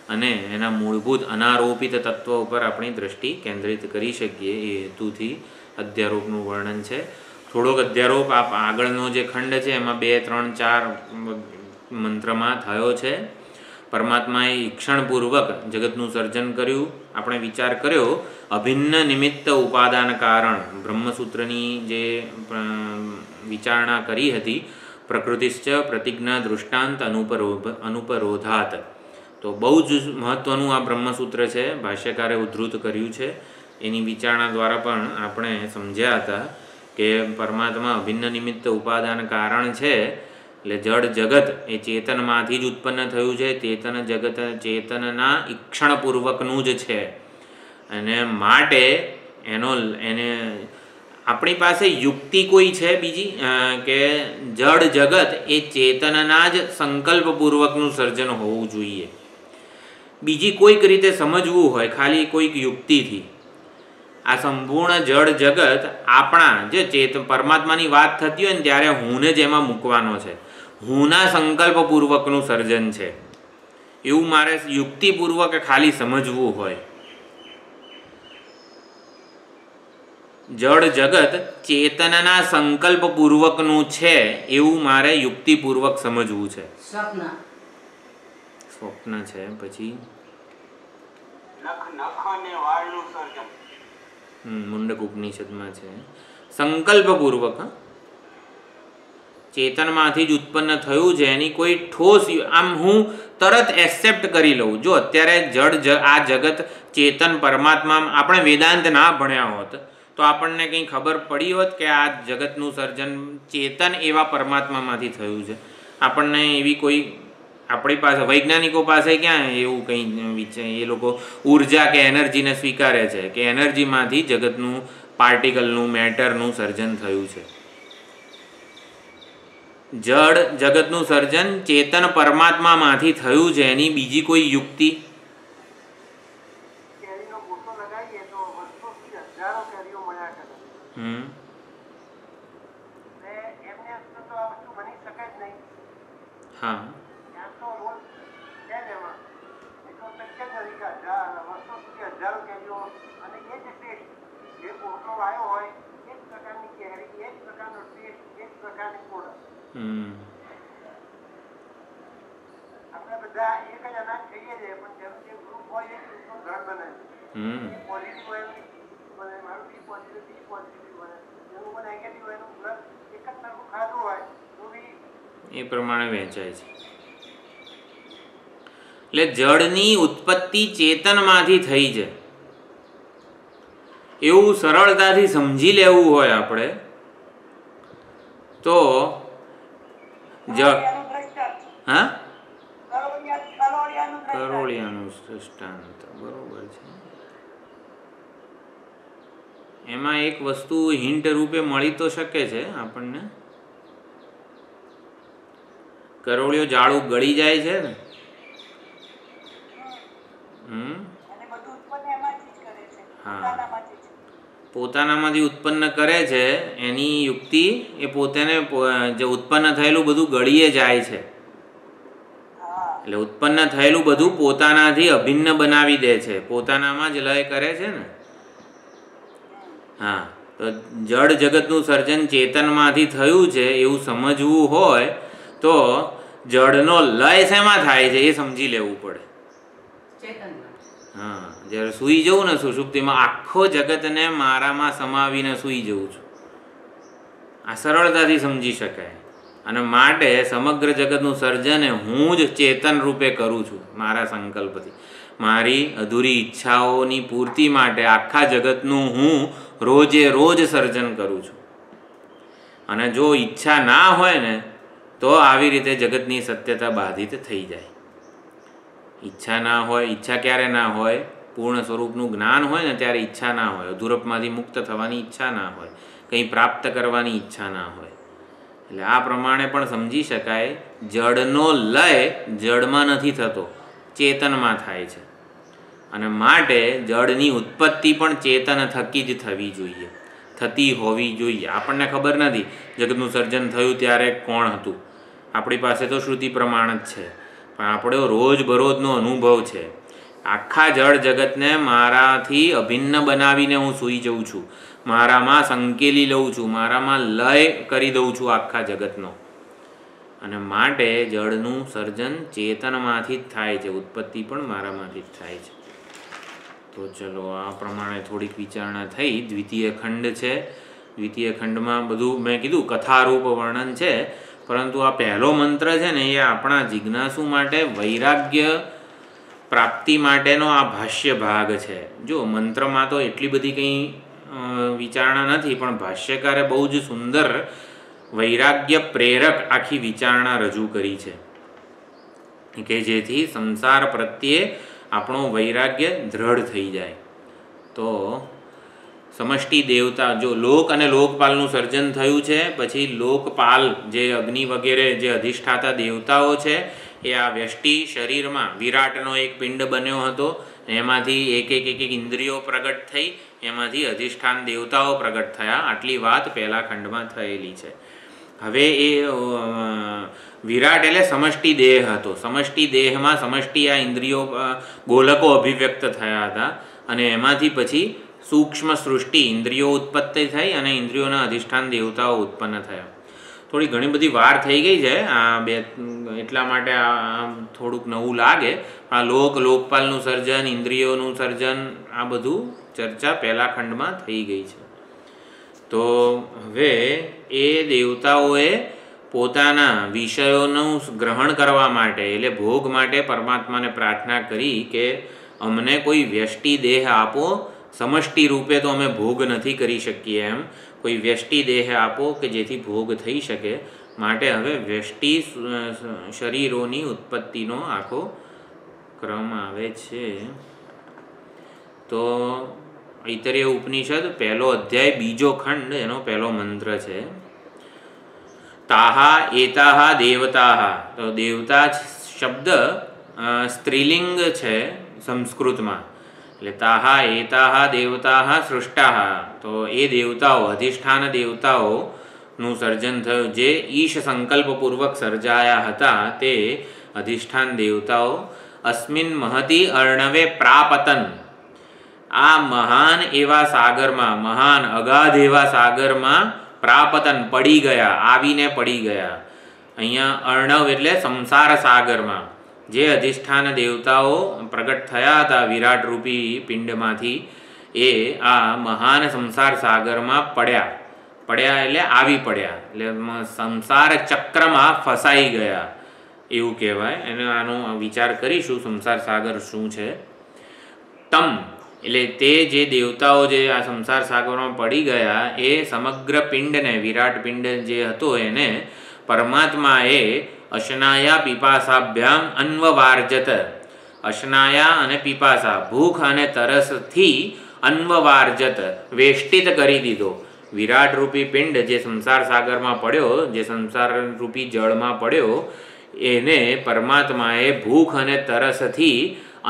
Speaker 1: અને એના મૂળભૂત અનારોપિત તત્વ ઉપર આપણી દ્રષ્ટિ કેન્દ્રિત કરી શકીએ. એ હેતુથી અધ્યારોપનું વર્ણન છે. થોડોક અધ્યારોપ આગળનો જે ખંડ છે એમાં 2, 3, 4 મંત્રમાં થયો છે. પરમાત્માએ ઈક્ષણપૂર્વક જગતનું સર્જન કર્યું. આપણે વિચાર કર્યો અભિન્ન નિમિત્ત ઉપાદાન કારણ, બ્રહ્મસૂત્રની જે વિચારણા કરી હતી, પ્રકૃતિશ્ચ પ્રતિજ્ઞા દૃષ્ટાંત અનુપરોધાત. તો બહુ જ મહત્ત્વનું આ બ્રહ્મસૂત્ર છે, ભાષ્યકારે ઉદ્ધૃત કર્યું છે. એની વિચારણા દ્વારા પણ આપણે સમજ્યા હતા કે પરમાત્મા અભિન્ન નિમિત્ત ઉપાદાન કારણ છે. એટલે જડ જગત એ ચેતનમાંથી જ ઉત્પન્ન થયું છે. ચેતન જગત ચેતનના ઈક્ષણપૂર્વકનું જ છે. અને માટે એને આપણી પાસે યુક્તિ કોઈ છે બીજી કે જડ જગત એ ચેતનના જ સંકલ્પપૂર્વકનું સર્જન હોવું જોઈએ. બીજી કોઈક રીતે સમજવું હોય ખાલી કોઈક યુક્તિથી, આ સંપૂર્ણ જડ જગત આપણા જે પરમાત્માની વાત થતી હોય ને ત્યારે હુંને જ એમાં મૂકવાનો છે. હુંના સંકલ્પપૂર્વકનું સર્જન છે એવું મારે યુક્તિપૂર્વક ખાલી સમજવું હોય. જડ જગત ચેતનના સંકલ્પપૂર્વકનું છે એવું મારે યુક્તિપૂર્વક સમજવું છે. સ્વપ્ન છે. પછી મુંડક ઉપનિષદમાં છે સંકલ્પપૂર્વક. ચેતનમાંથી જ ઉત્પન્ન થયું છે એની કોઈ ઠોસ આમ હું તરત એક્સેપ્ટ કરી લઉં. જો અત્યારે આ જગત ચેતન પરમાત્મા આપણે વેદાંત ના ભણ્યા હોત તો આપણને કંઈ ખબર પડી હોત કે આ જગતનું સર્જન ચેતન એવા પરમાત્મામાંથી થયું છે. આપણને એવી કોઈ આપણી પાસે વૈજ્ઞાનિકો પાસે ક્યાં એવું કંઈ એ લોકો ઉર્જા કે એનર્જીને સ્વીકારે છે કે એનર્જીમાંથી જગતનું પાર્ટિકલનું મેટરનું સર્જન થયું છે. જડ જગતનું સર્જન ચેતન પરમાત્મામાંથી થયું છે. એની બીજી કોઈ યુક્તિ હા હમ હમ એ પ્રમાણે વહેંચાય છે. એટલે જળની ઉત્પત્તિ ચેતનમાંથી થઈ છે એવું સરળતાથી સમજી લેવું હોય આપણે તો હા કરોળિયાનું દૃષ્ટાંત બરોબર છે. એમાં એક વસ્તુ હિન્ટ રૂપે મળી તો શકે છે આપણને. કરોળિયો જાળું ગળી જાય છે ને, હા, પોતાનામાંથી ઉત્પન્ન કરે છે. એની યુક્તિ એ પોતાને જે ઉત્પન્ન થયેલું બધું ગળીએ જાય છે. એટલે ઉત્પન્ન થયેલું બધું પોતાનાથી અભિન્ન બનાવી દે છે, પોતાનામાં જ લય કરે છે ને. હા, તો જળ જગતનું સર્જન ચેતનમાંથી થયું છે એવું સમજવું હોય તો જળનો લય શેમાં થાય છે એ સમજી લેવું પડે. હા, જ્યારે સૂઈ જવું ને સુષુપ્તિમાં, આખો જગતને મારામાં સમાવીને સૂઈ જવું છું, આ સરળતાથી સમજી શકાય. અને માટે સમગ્ર જગતનું સર્જન હું જ ચેતન રૂપે કરું છું મારા સંકલ્પથી. મારી અધૂરી ઈચ્છાઓની પૂર્તિ માટે આખા જગતનું હું રોજે રોજ સર્જન કરું છું. અને જો ઈચ્છા ના હોય ને તો આવી રીતે જગતની સત્યતા બાધિત થઈ જાય. ઈચ્છા ના હોય, ઈચ્છા ક્યારે ના હોય? પૂર્ણ સ્વરૂપનું જ્ઞાન હોય ને ત્યારે ઈચ્છા ના હોય, અધૂરપમાંથી મુક્ત થવાની ઈચ્છા ના હોય, કંઈ પ્રાપ્ત કરવાની ઈચ્છા ના હોય. એટલે આ પ્રમાણે પણ સમજી શકાય, જળનો લય જળમાં નથી થતો, ચેતનમાં થાય છે. અને માટે જળની ઉત્પત્તિ પણ ચેતન થકી જ થવી જોઈએ, થતી હોવી જોઈએ. આપણને ખબર નથી જગતનું સર્જન થયું ત્યારે કોણ હતું, આપણી પાસે તો શ્રુતિ પ્રમાણ જ છે, પણ આપણો રોજબરોજનો અનુભવ છે. આખા જળ જગતને મારાથી અભિન્ન બનાવીને હું સૂઈ જઉં છું, મારામાં સંકેલી લઉં છું, મારામાં લય કરી દઉં છું આખા જગતનો. અને માટે જળનું સર્જન ચેતનમાંથી જ થાય છે, ઉત્પત્તિ પણ મારામાંથી જ થાય છે. તો ચલો, આ પ્રમાણે થોડીક વિચારણા થઈ. દ્વિતીય ખંડ છે. દ્વિતીય ખંડમાં બધું મેં કીધું કથારૂપ વર્ણન છે, પરંતુ આ પહેલો મંત્ર છે ને એ આપણા જિજ્ઞાસુ માટે વૈરાગ્ય પ્રાપ્તિ માટેનો આ ભાષ્ય ભાગ છે. જો મંત્રમાં તો એટલી બધી કંઈ વિચારણા નથી, પણ ભાષ્યકારે બહુ જ સુંદર વૈરાગ્ય પ્રેરક આખી વિચારણા રજૂ કરી છે કે જેથી સંસાર પ્રત્યે આપણો વૈરાગ્ય દ્રઢ થઈ જાય. તો સમષ્ટિ દેવતા, જો લોક અને લોકપાલનું સર્જન થયું છે, પછી લોકપાલ જે અગ્નિ વગેરે જે અધિષ્ઠાતા દેવતાઓ છે એ આ વ્યષ્ટિ શરીરમાં વિરાટનો એક પિંડ બન્યો હતો, એમાંથી એક એક એક એક ઇન્દ્રિયો પ્રગટ થઈ, એમાંથી અધિષ્ઠાન દેવતાઓ પ્રગટ થયા. આટલી વાત પહેલા ખંડમાં થયેલી છે. હવે એ વિરાટ એટલે સમષ્ટિ દેહ હતો. સમષ્ટિ દેહમાં સમષ્ટિ આ ઇન્દ્રિયો ગોલકો અભિવ્યક્ત થયા હતા, અને એમાંથી પછી સૂક્ષ્મ સૃષ્ટિ ઇન્દ્રિયો ઉત્પત્તિ થઈ અને ઇન્દ્રિયોના અધિષ્ઠાન દેવતાઓ ઉત્પન્ન થયા. થોડી ઘણી બધી વાર થઈ ગઈ છે આ બે, એટલા માટે આ થોડુંક નવું લાગે. આ લોકપાલનું સર્જન, ઇન્દ્રિયોનું સર્જન, આ બધું ચર્ચા પહેલા ખંડમાં થઈ ગઈ છે. તો હવે એ દેવતાઓએ પોતાના વિષયોનું ગ્રહણ કરવા માટે, એટલે ભોગ માટે પરમાત્માને પ્રાર્થના કરી કે અમને કોઈ વ્યષ્ટિ દેહ આપો, સમષ્ટિ રૂપે તો અમે ભોગ નથી કરી શકીએ, એમ કોઈ વ્યષ્ટિ દેહ આપો કે જેથી ભોગ થઈ શકે. માટે હવે વ્યષ્ટિ શરીરોની ઉત્પત્તિનો આખો ક્રમ આવે છે. તો ઐતરેય ઉપનિષદ પહેલો અધ્યાય બીજો ખંડ, એનો પહેલો મંત્ર છે તાહા એતાહા દેવતાહા. તો દેવતા શબ્દ સ્ત્રીલિંગ છે સંસ્કૃતમાં, એટલે તાહા એતાહા દેવતાહા સૃષ્ટાહા. તો એ દેવતાઓ, અધિષ્ઠાન દેવતાઓનું સર્જન થયું, જે ઈશ સંકલ્પપૂર્વક સર્જાયા હતા તે અધિષ્ઠાન દેવતાઓ અસ્મિન મહતી અર્ણવે પ્રાપતન. આ મહાન એવા સાગરમાં, મહાન અગાધ એવા સાગરમાં પ્રાપતન પડી ગયા, આવીને પડી ગયા. અહીંયા અર્ણવ એટલે સંસાર સાગરમાં જે અધિષ્ઠાન દેવતાઓ પ્રગટ થયા હતા વિરાટ રૂપી પિંડમાંથી, એ આ મહાન સંસાર સાગરમાં પડ્યા. પડ્યા એટલે આવી પડ્યા, એટલે સંસાર ચક્રમાં ફસાઈ ગયા એવું કહેવાય. એને આનો વિચાર કરીશું સંસાર સાગર શું છે. તમ એટલે તે જે દેવતાઓ જે આ સંસાર સાગરમાં પડી ગયા એ સમગ્ર પિંડને, વિરાટ પિંડ જે હતો એને પરમાત્માએ અશનાયા પીપાસાભ્યામ અન્વવાર્જત. અશનાયા અને પીપાસા, ભૂખ અને તરસથી અન્વવાર્જત વેષ્ટિત કરી દીધો. વિરાટ રૂપી પિંડ જે સંસાર સાગરમાં પડ્યો, જે સંસાર રૂપી જળમાં પડ્યો, એને પરમાત્માએ ભૂખ અને તરસથી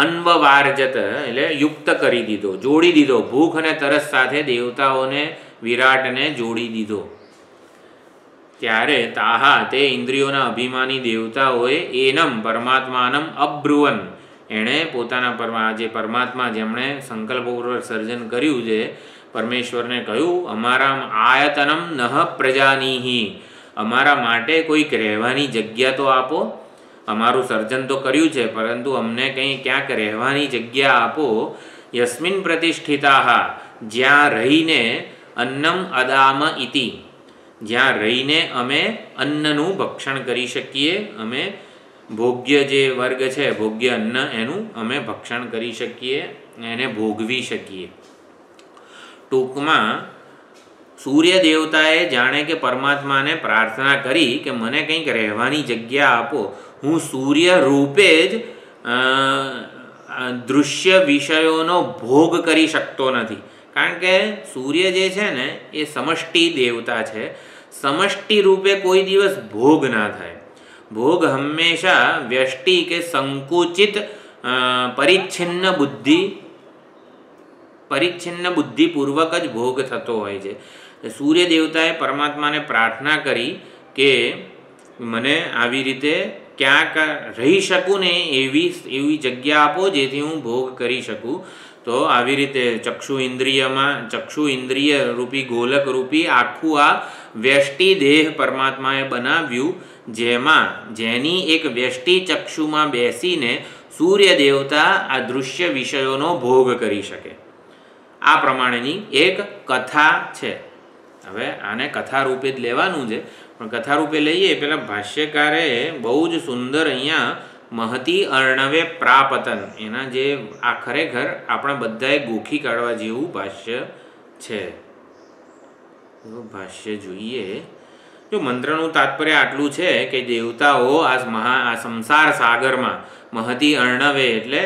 Speaker 1: અન્વવાર્જત એટલે યુક્ત કરી દીધો, જોડી દીધો. ભૂખ અને તરસ સાથે દેવતાઓને, વિરાટને જોડી દીધો. ત્યારે તાહા તે ઇન્દ્રિયોના અભિમાની દેવતાઓએ એનમ પરમાત્માનમ અબ્રુવન, એણે પોતાના જે પરમાત્મા જેમણે સંકલ્પપૂર્વક સર્જન કર્યું છે પરમેશ્વરને કહ્યું, અમારા આયતનમ નહ પ્રજાનીહી, અમારા માટે કોઈક રહેવાની જગ્યા તો આપો. અમારું સર્જન તો કર્યું છે પરંતુ અમને કંઈ ક્યાંક રહેવાની જગ્યા આપો. યસ્મિન પ્રતિષ્ઠિતા, જ્યાં રહીને અન્નમ અદામ ઇતિ, જ્યાં રહીને અમે અન્નનું ભક્ષણ કરી શકીએ, અમે ભોગ્ય જે વર્ગ છે ભોગ્ય અન્ન એનું અમે ભક્ષણ કરી શકીએ, એને ભોગવી શકીએ. ટૂંકમાં સૂર્ય દેવતાએ જાણે કે પરમાત્માને પ્રાર્થના કરી કે મને કંઈક રહેવાની જગ્યા આપો. હું સૂર્ય રૂપે જ દૃશ્ય વિષયોનો ભોગ કરી શકતો નથી. કારણ કે સૂર્ય જે છે ને એ સમષ્ટિ દેવતા છે. સમષ્ટિ રૂપે કોઈ દિવસ ભોગ ના થાય. ભોગ હંમેશા વ્યષ્ટિ કે સંકુચિત પરિચ્છિન્ન બુદ્ધિપૂર્વક જ ભોગ થતો હોય છે. સૂર્ય દેવતાએ પરમાત્માને પ્રાર્થના કરી કે મને આવી રીતે ક્યાંક રહી શકું ને એવી જગ્યા આપો જેથી હું ભોગ કરી શકું. તો આવી રીતે ચક્ષુ ઇન્દ્રિય રૂપી ગોલક રૂપી આખું આ વ્યષ્ટિ દેહ પરમાત્માએ બનાવ્યું, જેની એક વ્યષ્ટિ ચક્ષુમાં બેસીને સૂર્ય દેવતા આ દૃશ્ય વિષયોનો ભોગ કરી શકે. આ પ્રમાણેની એક કથા છે. હવે આને કથા રૂપે જ લેવાનું છે, પણ કથા રૂપે લઈએ પેલા ભાષ્યકારે બહુ જ સુંદર અહીંયા મહતી અર્ણવે પ્રાપતન, એના જે આ ખરેખર આપણે બધાએ ગોખી કાઢવા જેવું ભાષ્ય છે. ભાષ્ય જોઈએ. જો મંત્રનું તાત્પર્ય આટલું છે કે દેવતાઓ આ સંસાર સાગરમાં મહતી અર્ણવે એટલે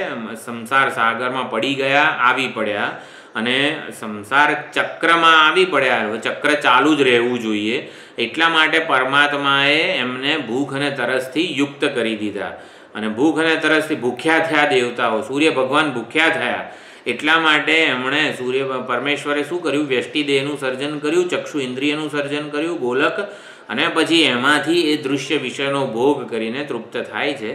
Speaker 1: સંસાર સાગરમાં પડી ગયા, આવી પડ્યા અને સંસાર ચક્રમાં આવી પડ્યા. ચક્ર ચાલુ જ રહેવું જોઈએ એટલા માટે પરમાત્માએ એમને ભૂખ અને તરસથી યુક્ત કરી દીધા. અને ભૂખ અને તરસથી ભૂખ્યા થયા દેવતાઓ, સૂર્ય ભગવાન ભૂખ્યા થયા એટલા માટે એમણે પરમેશ્વરે શું કર્યું, વ્યષ્ટિ દેહનું સર્જન કર્યું, ચક્ષુ ઇન્દ્રિયનું સર્જન કર્યું, ગોલક, અને પછી એમાંથી એ દૃશ્ય વિષયનો ભોગ કરીને તૃપ્ત થાય છે.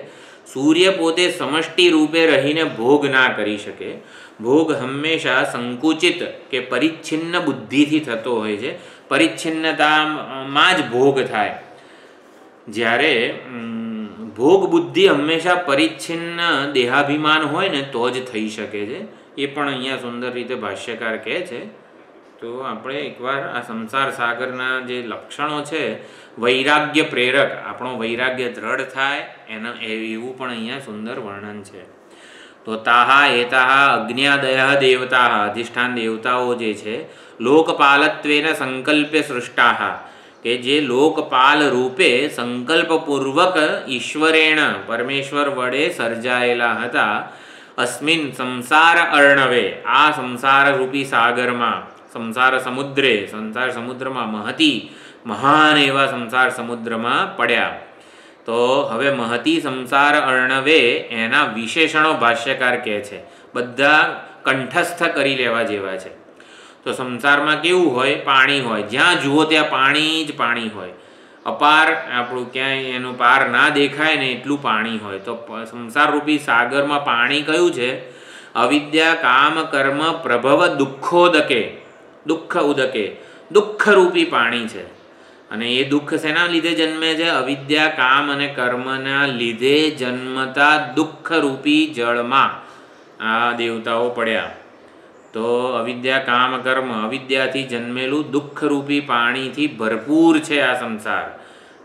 Speaker 1: સૂર્ય પોતે સમષ્ટિ રૂપે રહીને ભોગ ના કરી શકે. ભોગ હંમેશા સંકુચિત કે પરિચ્છિન્ન બુદ્ધિથી થતો હોય છે. પરિચ્છિન્નતામાં જ ભોગ થાય. જ્યારે ભોગ બુદ્ધિ હંમેશા પરિચ્છિન્ન દેહાભિમાન હોય ને તો જ થઈ શકે છે. એ પણ અહીંયા સુંદર રીતે ભાષ્યકાર કહે છે. તો આપણે એકવાર આ સંસાર સાગરના જે લક્ષણો છે વૈરાગ્ય પ્રેરક, આપણો વૈરાગ્ય દ્રઢ થાય એના એવું પણ અહીંયા સુંદર વર્ણન છે. તો તાહા એતાહા અજ્ઞાદય દેવતા, અધિષ્ઠાન દેવતાઓ જે છે લોકપાલત્વેન સંકલ્પ્ય સૃષ્ટાહ, કે જે લોકપાલ રૂપે સંકલ્પપૂર્વક ઈશ્વરેણ પરમેશ્વર વડે સર્જાયેલા હતા. અસ્મિન સંસાર અર્ણવે, આ સંસાર રૂપી સાગરમાં, સંસાર સમુદ્રમાં મહતી મહાન એવા સંસાર સમુદ્રમાં પડ્યા. તો હવે મહતી સંસાર અર્ણવે એના વિશેષણો ભાષ્યકાર કહે છે, બધા કંઠસ્થ કરી લેવા જેવા છે. તો સંસારમાં કેવું હોય, પાણી હોય, જ્યાં જુઓ ત્યાં પાણી જ પાણી હોય. અપાર આપણું ક્યાંય એનું પાર ના દેખાય ને એટલું પાણી હોય. તો સંસાર રૂપી સાગરમાં પાણી કયું છે? અવિદ્યા કામ કર્મ પ્રભવ દુઃખ ઉદકે. દુઃખરૂપી પાણી છે. અને એ દુઃખ શેના લીધે જન્મે છે? અવિદ્યા, કામ અને કર્મના લીધે જન્મતા દુઃખરૂપી જળમાં આ દેવતાઓ પડ્યા. તો અવિદ્યા, કામ, કર્મ, અવિદ્યાથી જન્મેલું દુઃખરૂપી પાણીથી ભરપૂર છે આ સંસાર.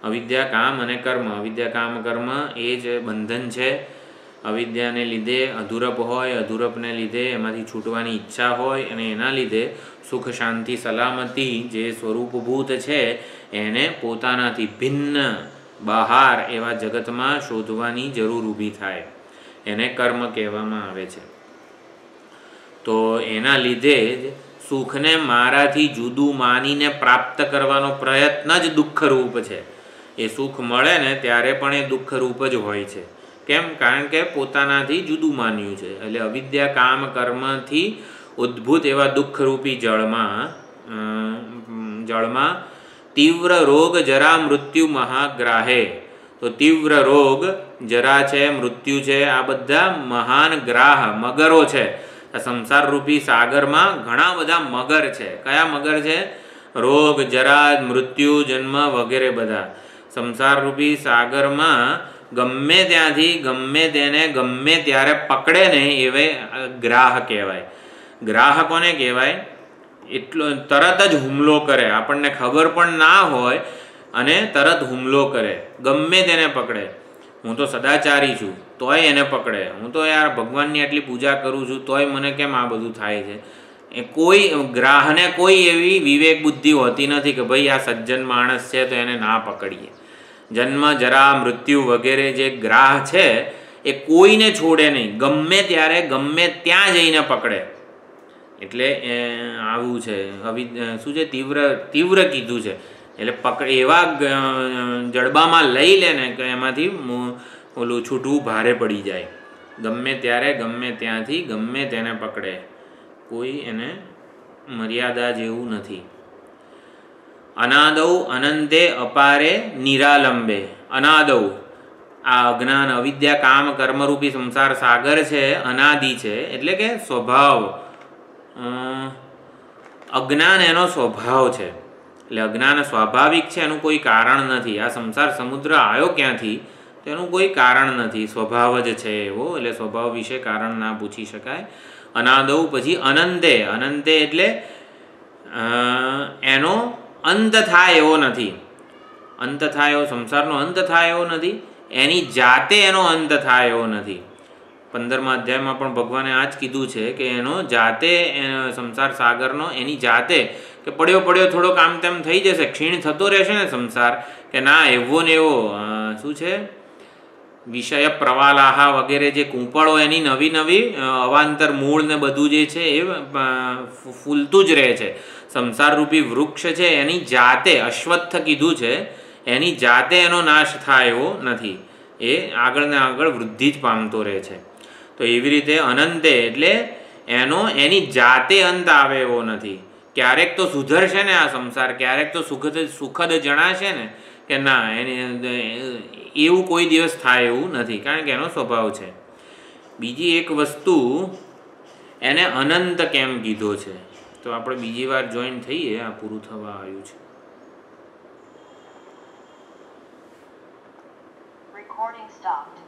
Speaker 1: અવિદ્યા, કામ અને કર્મ. અવિદ્યા, કામ, કર્મ એ જ બંધન છે. અવિદ્યાને લીધે અધૂરપ હોય, અધૂરપને લીધે એમાંથી છૂટવાની ઈચ્છા હોય, અને એના લીધે સુખ, શાંતિ, સલામતી જે સ્વરૂપભૂત છે એને પોતાનાથી ભિન્ન બહાર એવા જગતમાં શોધવાની જરૂર ઊભી થાય. એને કર્મ કહેવામાં આવે છે. તો એના લીધે જ સુખને મારાથી જુદું માનીને પ્રાપ્ત કરવાનો પ્રયત્ન જ દુઃખરૂપ છે. એ સુખ મળે ને ત્યારે પણ એ દુઃખરૂપ જ હોય છે. કેમ? કારણ કે પોતાનાથી જુદું માન્યું છે. એટલે અવિદ્યા, કામ, કર્મથી ઉદ્ભૂત એવા દુઃખરૂપી જળમાં તીવ્ર રોગ, જરા, મૃત્યુ મહાગ્રાહે. તો તીવ્ર રોગ, જરા છે, મૃત્યુ છે, આ બધા મહાન ગ્રાહ મગરો છે. આ સંસારરૂપી સાગરમાં ઘણા બધા મગર છે. કયા મગર છે? રોગ, જરા, મૃત્યુ, જન્મ વગેરે બધા. સંસારરૂપી સાગરમાં ગમે ત્યાંથી ગમે તેને ગમે ત્યારે પકડે ને એવે ગ્રાહ કહેવાય. ગ્રાહ કોને કહેવાય? એટલો તરત જ હુમલો કરે, આપણને ખબર પણ ના હોય અને તરત હુમલો કરે, ગમે તેને પકડે. હું તો સદાચારી છું તોય એને પકડે. હું તો યાર ભગવાનની આટલી પૂજા કરું છું તોય મને કેમ આ બધું થાય છે? એ કોઈ ગ્રાહને કોઈ એવી વિવેક બુદ્ધિ હોતી નથી કે ભાઈ આ સજ્જન માણસ છે તો એને ના પકડીએ. જન્મ, જરા, મૃત્યુ વગેરે જે ગ્રાહ છે એ કોઈને છોડે નહીં, ગમે ત્યારે ગમે ત્યાં જઈને પકડે. એટલે આવું છે. શું છે? તીવ્ર કીધું છે. એટલે એવા જડબામાં લઈ લે ને કે એમાંથી ઓલું છૂટવું ભારે પડી જાય. ગમે ત્યારે ગમે ત્યાંથી ગમે તેને પકડે, કોઈ એને મર્યાદા જેવું નથી. અનાદૌ અનંતે અપારે નિરાલંબે. અનાદૌ આ અજ્ઞાન, અવિદ્યા, કામ, કર્મરૂપી સંસાર સાગર છે, અનાદિ છે. એટલે કે સ્વભાવ, અજ્ઞાન એનો સ્વભાવ છે. એટલે અજ્ઞાન સ્વાભાવિક છે, એનું કોઈ કારણ નથી. આ સંસાર સમુદ્ર આવ્યો ક્યાંથી તેનું કોઈ કારણ નથી, સ્વભાવ જ છે એવો. એટલે સ્વભાવ વિશે કારણ ના પૂછી શકાય. અનાદૌ પછી અનંતે. અનંતે એટલે એનો અંત થાય એવો નથી. અંત થાય એવો, સંસારનો અંત થાય એવો નથી. એની જાતે એનો અંત થાય એવો નથી. 15મા અધ્યાયમાં પણ ભગવાને આ જ કીધું છે કે એનો જાતે સંસાર સાગરનો એની જાતે કે પડ્યો થોડોક આમ તેમ થઈ જશે, ક્ષીણ થતો રહેશે ને સંસાર, કે ના એવો ને એવો શું છે વિષય પ્રવાલાહા વગેરે જે કૂંપળો એની નવી અવાંતર મૂળ ને બધું જે છે એ ફૂલતું જ રહે છે. સંસારરૂપી વૃક્ષ છે એની જાતે, અશ્વત્થ કીધું છે, એની જાતે એનો નાશ થાય એવો નથી. એ આગળ ને આગળ વૃદ્ધિ જ પામતો રહે છે. તો એવી રીતે અનંતે એટલે એની જાતે અંત આવે એવો નથી. ક્યારેક તો સુધરશે ને આ સંસાર, ક્યારેક તો સુખદ જણાશે ને કે ના એને એવું કોઈ દિવસ થાય એવું નથી, કારણ કે એનો સ્વભાવ છે. બીજી એક વસ્તુ એને અનંત કેમ કીધો છે તો આપણે બીજી વાર જોઈન થઈએ. આ પૂરું થવા આવ્યું છે.
Speaker 2: Recording stopped.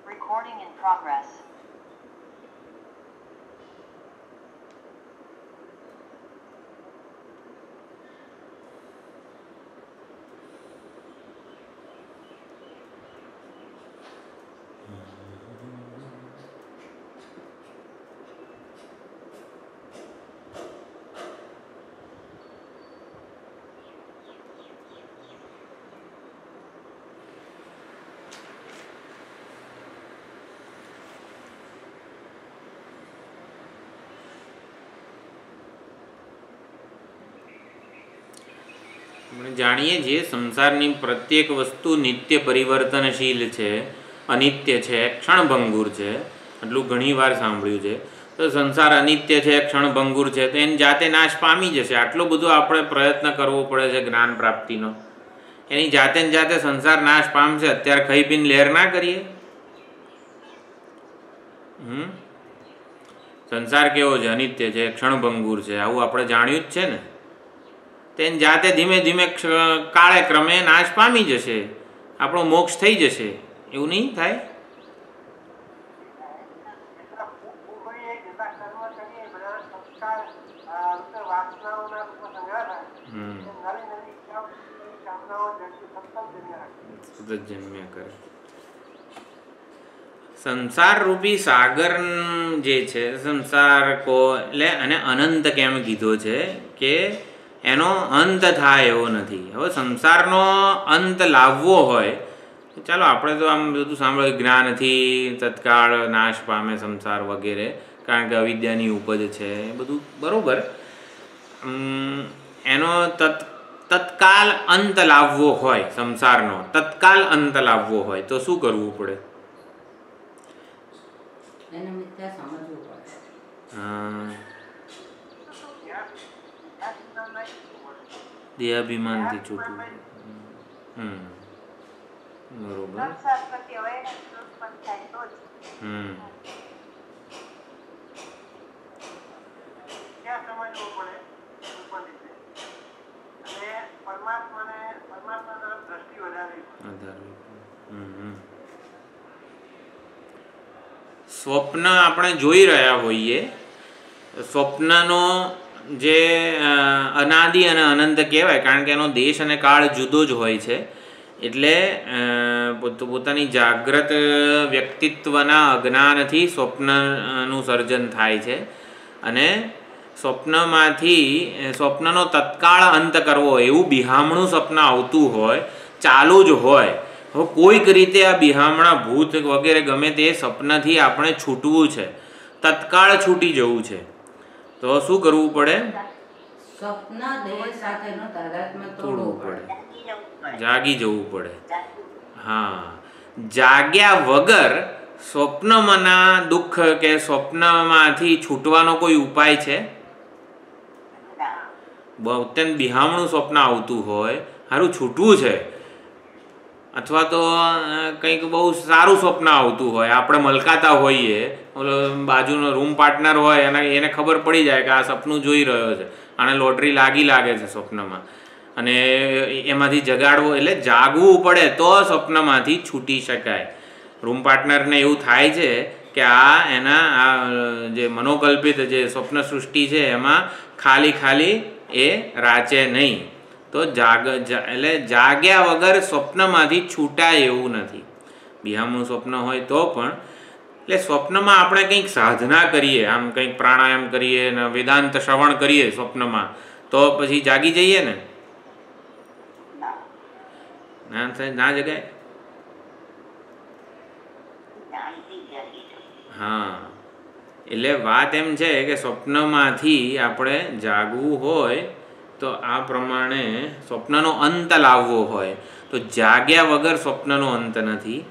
Speaker 2: Recording in progress.
Speaker 1: આપણે જાણીએ છીએ સંસારની પ્રત્યેક વસ્તુ નિત્ય પરિવર્તનશીલ છે, અનિત્ય છે, ક્ષણભંગુર છે. આટલું ઘણી વાર સાંભળ્યું છે. તો સંસાર અનિત્ય છે, ક્ષણભંગુર છે, તો એની જાતે નાશ પામી જશે. આટલો બધો આપણે પ્રયત્ન કરવો પડે છે જ્ઞાન પ્રાપ્તિનો. એની જાતે ને જાતે સંસાર નાશ પામશે. અત્યારે ખાઈ પીને લહેર ના કરીએ. સંસાર કેવો છે? અનિત્ય છે, ક્ષણભંગુર છે, આવું આપણે જાણ્યું જ છે ને. તેની જાતે ધીમે ધીમે કાળે ક્રમે નાશ પામી જશે. આપણો મોક્ષ થઈ જશે. એવું નહીં થાય? જન્મ્યા કરે. સંસાર રૂપી સાગર જે છે, સંસાર કો એટલે અને અનંત કેમ કીધો છે કે એનો અંત થાય એવો નથી. હવે સંસારનો અંત લાવવો હોય, ચાલો આપણે તો આમ બધું સાંભળ્યું, જ્ઞાનથી તત્કાળ નાશ પામે સંસાર વગેરે, કારણ કે અવિદ્યાની ઉપજ છે, બધું બરાબર. એનો તત્કાલ અંત લાવવો હોય, સંસારનો તત્કાલ અંત લાવવો હોય તો શું કરવું પડે? દેહાભિમાનથી છૂટવું. બરોબર. સ્વપ્ન આપણે જોઈ રહ્યા હોઈએ, સ્વપ્નનો જે અનાદિ અને અનંત કહેવાય, કારણ કે એનો દેશ અને કાળ જુદો જ હોય છે. એટલે પોતાની જાગ્રત વ્યક્તિત્વના અજ્ઞાનથી સ્વપ્નનું સર્જન થાય છે. અને સ્વપ્નનો તત્કાળ અંત કરવો, એવું બિહામણું સ્વપ્ન આવતું હોય, ચાલુ જ હોય. હવે કોઈક રીતે આ બિહામણા ભૂત વગેરે ગમે તે સ્વપ્નથી આપણે છૂટવું છે, તત્કાળ છૂટી જવું છે, તો શું કરવું પડે? તોડવું પડે, જાગી જવું પડે. હા, જાગ્યા વગર સ્વપ્નમાંના દુઃખ કે સ્વપ્નમાંથી છૂટવાનો કોઈ ઉપાય છે? અત્યંત બિહામણું સ્વપ્ન આવતું હોય, સારું છૂટવું છે, અથવા તો કંઈક બહુ સારું સ્વપ્ન આવતું હોય, આપણે મલકાતા હોઈએ, ઓલો બાજુનો રૂમ પાર્ટનર હોય એને ખબર પડી જાય કે આ સપનું જોઈ રહ્યો છે, આને લોટરી લાગે છે સ્વપ્નમાં, અને એમાંથી જગાડવો, એટલે જાગવું પડે તો સ્વપ્નમાંથી છૂટી શકાય. રૂમ પાર્ટનરને એવું થાય છે કે એના જે મનોકલ્પિત જે સ્વપ્ન સૃષ્ટિ છે એમાં ખાલી એ રાચે નહીં, તો એટલે જાગ્યા વગર સ્વપ્નમાંથી છૂટાય એવું નથી. બિહામણું સ્વપ્ન હોય તો પણ, એટલે સ્વપ્નમાં આપણે કંઈક સાધના કરીએ, આમ કંઈક પ્રાણાયામ કરીએ ને વેદાંત શ્રવણ કરીએ સ્વપ્નમાં, તો પછી જાગી જઈએ ને? ના જગાય. હા, એટલે વાત એમ છે કે સ્વપ્નમાંથી આપણે જાગવું હોય તો આ પ્રમાણે સ્વપ્નનો અંત લાવવો હોય તો જાગ્યા વગર સ્વપ્નનો અંત નથી.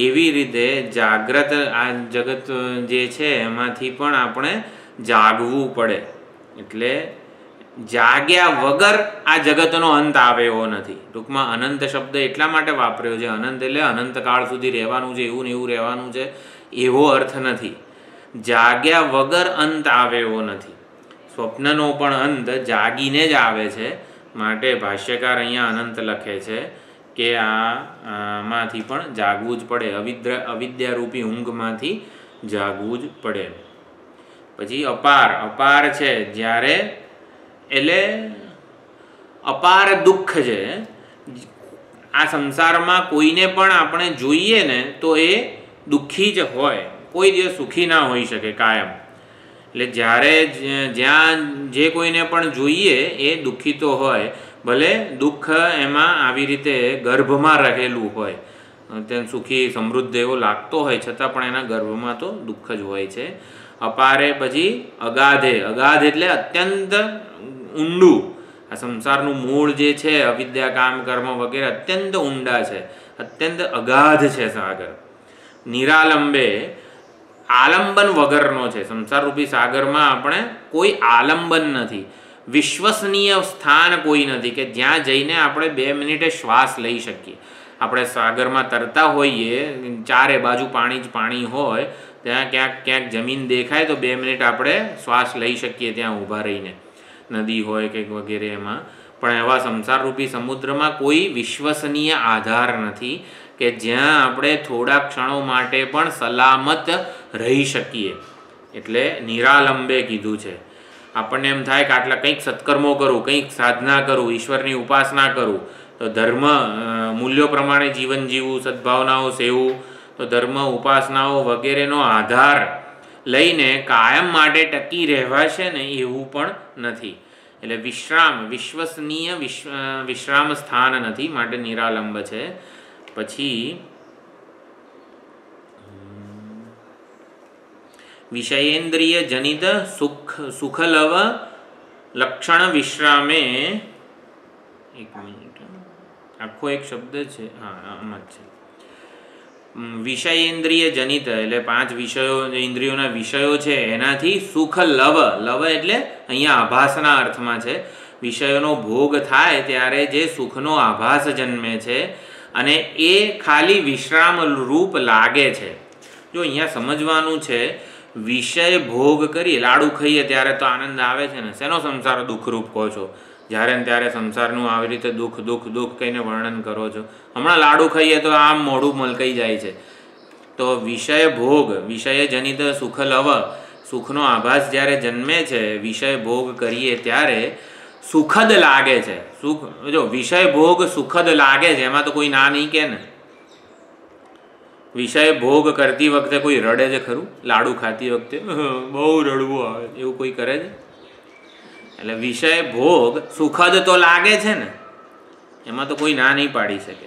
Speaker 1: એવી રીતે જાગ્રત આ જગત જે છે એમાંથી પણ આપણે જાગવું પડે. એટલે જાગ્યા વગર આ જગતનો અંત આવે એવો નથી. ટૂંકમાં અનંત શબ્દ એટલા માટે વાપર્યો છે, અનંત એટલે અનંતકાળ સુધી રહેવાનું છે, એવું ને એવું રહેવાનું છે, એવો અર્થ નથી. જાગ્યા વગર અંત આવે એવો નથી. સ્વપ્નનો પણ અંત જાગીને જ આવે છે. માટે ભાષ્યકાર અહીંયા અનંત લખે છે કે આમાંથી પણ જાગવું જ પડે, અવિદ્યારૂપી ઊંઘમાંથી જાગવું જ પડે. પછી અપાર છે, જ્યારે એટલે અપાર દુઃખ છે. આ સંસારમાં કોઈને પણ આપણે જોઈએ ને તો એ દુઃખી જ હોય, કોઈ દિવસ સુખી ના હોઈ શકે કાયમ. એટલે જ્યારે જ્યાં જે કોઈને પણ જોઈએ એ દુઃખી તો હોય, ભલે દુઃખ એમાં આવી રીતે ગર્ભમાં રહેલું હોય, અત્યંત સુખી સમૃદ્ધ એવો લાગતો હોય, છતાં પણ એના ગર્ભમાં તો દુઃખ જ હોય છે. અપારે પછી અગાધ એટલે અત્યંત ઊંડું. આ સંસારનું મૂળ જે છે અવિદ્યા કામ કર્મ વગેરે અત્યંત ઊંડા છે, અત્યંત અગાધ છે સાગર. નિરાલંબે આલંબન વગરનો છે. સંસારરૂપી સાગરમાં આપણે કોઈ આલંબન નથી, વિશ્વસનીય સ્થાન કોઈ નથી કે જ્યાં જઈને આપણે 2 મિનિટે શ્વાસ લઈ શકીએ. આપણે સાગરમાં તરતા હોઈએ, ચારે બાજુ પાણી જ પાણી હોય, ત્યાં ક્યાંક જમીન દેખાય તો 2 મિનિટ આપણે શ્વાસ લઈ શકીએ ત્યાં ઊભા રહીને, નદી હોય કે વગેરે એમાં. પણ એવા સંસારરૂપી સમુદ્રમાં કોઈ વિશ્વસનીય આધાર નથી કે જ્યાં આપણે થોડા ક્ષણો માટે પણ સલામત રહી શકીએ. એટલે નિરાલંબે કીધું છે. આપણને એમ થાય કે આટલા કંઈક સત્કર્મો કરું, કંઈક સાધના કરું, ઈશ્વરની ઉપાસના કરું, તો ધર્મ મૂલ્યો પ્રમાણે જીવન જીવવું, સદ્ભાવનાઓ સેવું, તો ધર્મ ઉપાસનાઓ વગેરેનો આધાર લઈને કાયમ માટે ટકી રહેવાશે ને એવું પણ નથી. એટલે વિશ્રામ, વિશ્વસનીય વિશ્રામ સ્થાન નથી, માટે નિરાલંબ છે. પછી વિષયેન્દ્રિય જનિત સુખલવ લક્ષણ વિશ્રામે, એક મિનિટ, આખો એક શબ્દ છે, હા આમ જ છે. વિષયેન્દ્રિય જનિત એટલે 5 વિષયો, ઇન્દ્રિયોના વિષયો છે એનાથી સુખ લવ, લવ એટલે અહીંયા આભાસના અર્થમાં છે. વિષયોનો ભોગ થાય ત્યારે જે સુખનો આભાસ જન્મે છે અને એ ખાલી વિશ્રામ રૂપ લાગે છે. જો અહીંયા સમજવાનું છે, વિષય ભોગ કરીએ, લાડુ ખાઈએ ત્યારે તો આનંદ આવે છે ને, શેનો સંસાર દુઃખરૂપ કહો છો? જ્યારે ને ત્યારે સંસારનું આવી રીતે દુઃખ દુઃખ દુઃખ કહીને વર્ણન કરો છો. હમણાં લાડુ ખાઈએ તો આમ મોઢું મલકાઈ જાય છે. તો વિષય ભોગ, વિષય જનિત સુખ લવ, સુખનો આભાસ જ્યારે જન્મે છે, વિષય ભોગ કરીએ ત્યારે સુખદ લાગે છે. સુખ, જો વિષય ભોગ સુખદ લાગે છે એમાં તો કોઈ ના નહીં કે ને. વિષય ભોગ કરતી વખતે કોઈ રડે છે ખરું? લાડુ ખાતી વખતે બહુ રડવું આવે એવું કોઈ કરે છે? એટલે વિષય ભોગ સુખદ તો લાગે છે ને, એમાં તો કોઈ ના નહીં પાડી શકે.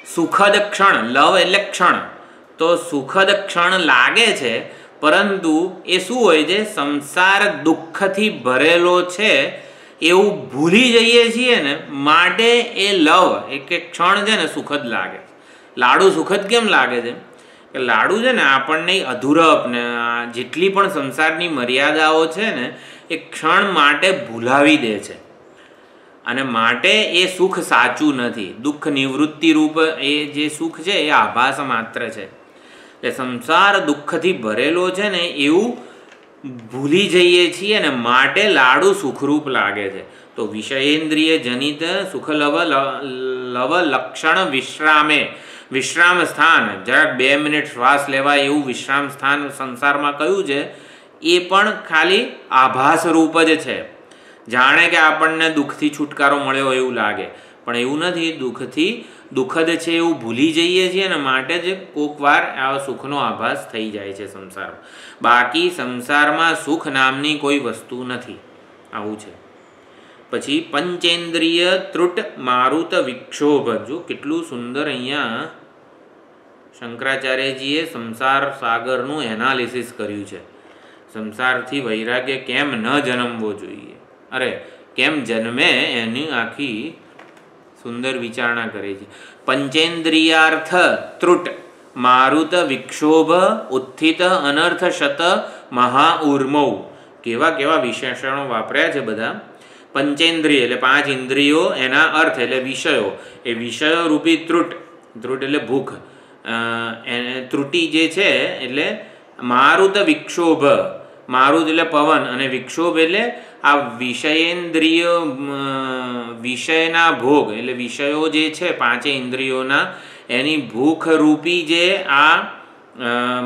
Speaker 1: સુખદ ક્ષણ, લવ એટલે ક્ષણ, તો સુખદ ક્ષણ લાગે છે, પરંતુ એ શું હોય છે? સંસાર દુઃખથી ભરેલો છે એવું ભૂલી જઈએ છીએ ને, માટે એ લવ એક ક્ષણ છે ને સુખદ લાગે. લાડુ સુખદ કેમ લાગે છે? કે લાડુ છે ને આપણને અધૂરપ ને જેટલી પણ સંસારની મર્યાદાઓ છે ને એ ક્ષણ માટે ભૂલાવી દે છે, અને માટે એ સુખ સાચું નથી. દુઃખ નિવૃત્તિ રૂપ એ જે સુખ છે એ આભાસ માત્ર છે. એટલે સંસાર દુઃખથી ભરેલો છે ને એવું ભૂલી જઈએ છીએ ને, માટે લાડુ સુખરૂપ લાગે છે. તો વિષયેન્દ્રિય જનિત સુખ લવ લક્ષણ વિશ્રામે, વિશ્રામ સ્થાન, જરાક 2 મિનિટ શ્વાસ લેવાય એવું વિશ્રામ સ્થાન સંસારમાં કયું છે? એ પણ ખાલી આભાસ રૂપ જ છે. જાણે કે આપણને દુઃખથી છુટકારો મળ્યો એવું લાગે, પણ એવું નથી. દુઃખથી દુઃખદ છે એવું ભૂલી જઈએ છીએ ને, માટે જ કોઈક વાર આ સુખનો આભાસ થઈ જાય છે સંસારમાં. બાકી સંસારમાં સુખ નામની કોઈ વસ્તુ નથી. આવું છે. પછી પંચેન્દ્રિય ત્રુટ મારુત વિક્ષોભ, જો કેટલું સુંદર અહીંયા શંકરાચાર્યજીએ સંસાર સાગરનું એનાલિસિસ કર્યું છે. સંસારથી વૈરાગ્ય કેમ ન જન્મવો જોઈએ, અરે કેમ જન્મે એની આખી સુંદર વિચારણા કરે છે. પંચેન્દ્રિયાર્થ ત્રુટ મારુત વિક્ષોભ ઉત્થિત અનર્થ શત મહાઉર્મૌ, કેવા કેવા વિશેષણો વાપર્યા છે બધા. પંચેન્દ્રિય એટલે 5 ઇન્દ્રિયો, એના અર્થ એટલે વિષયો, એ વિષયો રૂપી ત્રુટ, ત્રુટ એટલે ભૂખ, ત્રુટી જે છે એટલે મારુત વિક્ષોભ, મારુત એટલે પવન અને વિક્ષોભ એટલે આ વિષયેન્દ્રિય, વિષયના ભોગ એટલે વિષયો જે છે 5 ઇન્દ્રિયોના, એની ભૂખ રૂપી જે આ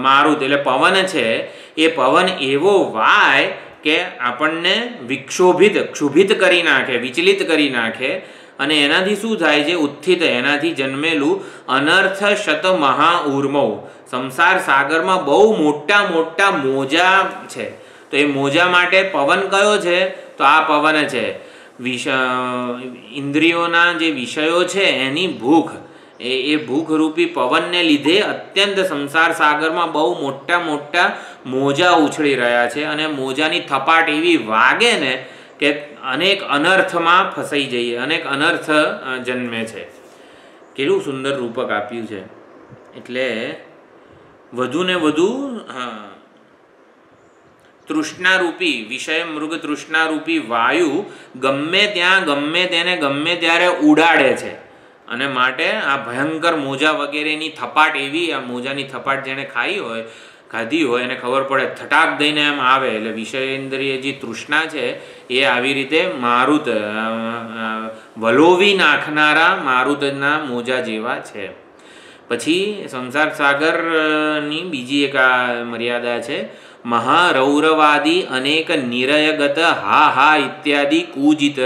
Speaker 1: મારુત એટલે પવન છે, એ પવન એવો વાય કે આપણને વિક્ષોભિત, ક્ષુભિત કરી નાખે, વિચલિત કરી નાખે. અને એનાથી શું થાય છે? ઉત્થિત, એનાથી જન્મેલું અનર્થ શત મહાઉર્મૌ, સંસાર સાગરમાં બહુ મોટા મોટા મોજા છે. તો એ મોજા માટે પવન કયો છે? તો આ પવન છે. ઇન્દ્રિયોના જે વિષયો છે એની ભૂખ, એ ભૂખરૂપી પવનને લીધે અત્યંત સંસાર સાગરમાં બહુ મોટા મોટા મોજા ઉછળી રહ્યા છે, અને મોજાની થપાટ એવી વાગે ને કે અનેક અનર્થમાં ફસાઈ જઈએ, અનેક અનર્થ જન્મે છે. કેટલું સુંદર રૂપક આપ્યું છે. એટલે વધુ ને વધુ તૃષ્ણારૂપી વિષય મૃગ તૃષ્ણારૂપી વાયુ ગમે ત્યાં ગમે તેને ગમે ત્યારે ઉડાડે છે અને માટે આ ભયંકર મોજા વગેરેની થપાટ એવી આ મોજાની થપાટ જેણે ખાધી હોય એને ખબર પડે થટાક દઈને એમ આવે એટલે વિષયેન્દ્રિય જે તૃષ્ણા છે એ આવી રીતે મારુત વલોવી નાખનારા મારુતના મોજા જેવા છે. પછી સંસાર સાગરની બીજી એક આ મર્યાદા છે મહારૌરવાદી અનેક નિરયગત હા હા ઇત્યાદિ કૂજિત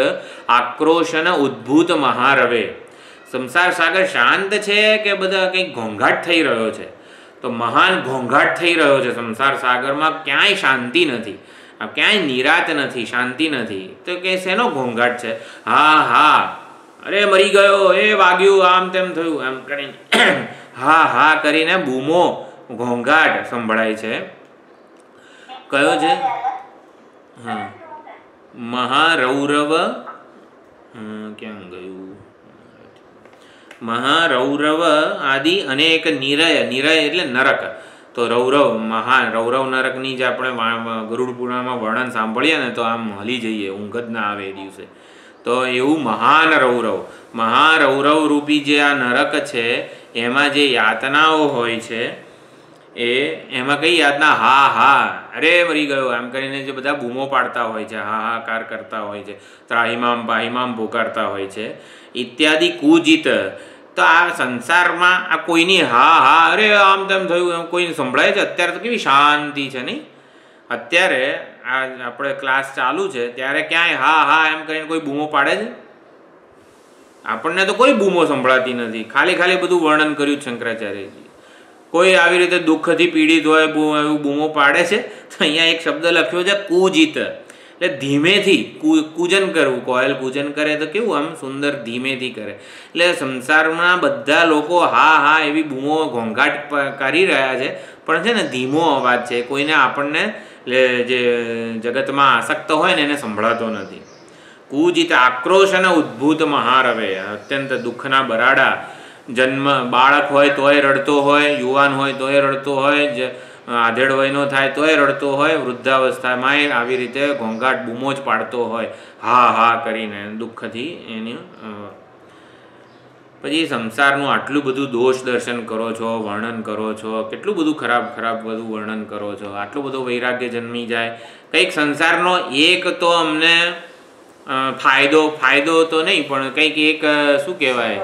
Speaker 1: આક્રોશન ઉદ્ભૂત મહારવે. સંસાર સાગર શાંત છે કે બધા કંઈક ઘોંઘાટ થઈ રહ્યો છે? તો મહાન ઘોંઘાટ થઈ રહ્યો છે સંસાર સાગરમાં. ક્યાંય શાંતિ નથી, ક્યાંય નિરાત નથી, શાંતિ નથી. તો કે શેનો ઘોંઘાટ છે? હા હા, અરે મરી ગયો, એ વાગ્યું, આમ તેમ થયું, એમ કરીને હા હા કરીને બૂમો ઘોંઘાટ સંભળાય છે. કયો છે? હા, મહારૌરવ ક્યાં ગયું? મહારૌરવ આદિ અનેક નિરય એટલે નરક. તો રૌરવ રૌરવ નરકની જે આપણે ગરુડ પુરાણમાં વર્ણન સાંભળીએ ને તો આમ હલી જઈએ, ઊંઘ જ ના આવે એ દિવસે. તો એવું મહારૌરવ રૂપી જે આ નરક છે એમાં જે યાતનાઓ હોય છે એમાં કઈ યાતના? હા હા, અરે મરી ગયો એમ કરીને જે બધા બૂમો પાડતા હોય છે, હાહાકાર કરતા હોય છે, ત્રાહિમામ પાહિમામ પોકારતા હોય છે ઇત્યાદિ કુજિત. તો આ સંસારમાં આ કોઈની હા હા અરે આમ તેમ થયું એમ કોઈને સંભળાય છે? અત્યારે તો કેવી શાંતિ છે નહીં? અત્યારે આ આપણે ક્લાસ ચાલુ છે ત્યારે ક્યાંય હા હા એમ કરીને કોઈ બૂમો પાડે છે? આપણને તો કોઈ બૂમો સંભળાતી નથી. ખાલી બધું વર્ણન કર્યું શંકરાચાર્યજી. કોઈ આવી રીતે દુઃખથી પીડિત હોય એવું બૂમો પાડે છે? તો અહીંયા એક શબ્દ લખ્યો છે કુજિત, એટલે ધીમેથી કૂજન કરવું. કોયલ કૂજન કરે તો કેવું આમ સુંદર ધીમેથી કરે. એટલે સંસારમાં બધા લોકો હા હા એવી બૂમો ઘોંઘાટ કરી રહ્યા છે, પણ છે ને ધીમો અવાજ છે. કોઈને આપણને જે જગતમાં આસક્ત હોય ને એને સંભળાતો નથી. કુજિત આક્રોશ અને ઉદ્ભૂત મહારવે, અત્યંત દુઃખના બરાડા. બાળક હોય તોય રડતો હોય, યુવાન હોય તોય રડતો હોય, આધેડ વયનો થાય તોય રડતો હોય, વૃદ્ધાવસ્થામાં આવી રીતે ઘોંઘાટ બૂમો જ પાડતો હોય હા હા કરીને દુઃખથી એની. પછી સંસારનું આટલું બધું દોષ દર્શન કરો છો, વર્ણન કરો છો, કેટલું બધું ખરાબ બધું વર્ણન કરો છો, આટલું બધું વૈરાગ્ય જન્મી જાય. કંઈક સંસારનો એક તો અમને ફાયદો તો નહીં પણ કંઈક એક શું કહેવાય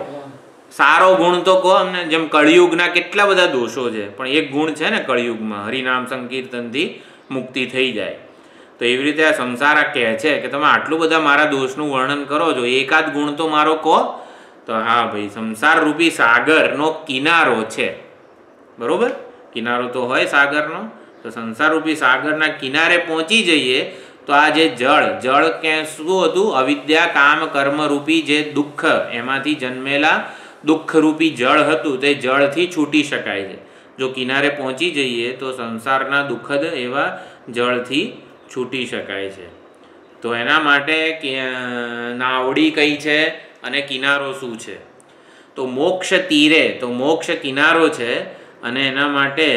Speaker 1: સારો ગુણ તો કહો અમને. જેમ કળિયુગના કેટલા બધા દોષો છે પણ એક ગુણ છે ને કળિયુગમાં, હરિનામ સંકીર્તનથી મુક્તિ થઈ જાય. તો એવી રીતે આ સંસાર આ કહે છે કે તમે આટલું બધા મારા દોષનું વર્ણન કરો છો, એકાદ ગુણ તો મારો કહો. તો હા ભાઈ, સંસાર રૂપી સાગરનો કિનારો છે, બરોબર? કિનારો તો હોય સાગરનો. તો સંસાર રૂપી સાગરના કિનારે પહોંચી જઈએ તો આ જે જળ કે શું હતું? અવિદ્યા કામ કર્મ રૂપી જે દુઃખ, એમાંથી જન્મેલા દુઃખરૂપી જળ હતું તે જળથી છૂટી શકાય છે. જો કિનારે પહોંચી જઈએ તો સંસારના દુઃખદ એવા જળથી છૂટી શકાય છે. તો એના માટે નાવડી કઈ છે અને કિનારો શું છે? તો મોક્ષ તીરે, તો મોક્ષ કિનારો છે અને એના માટે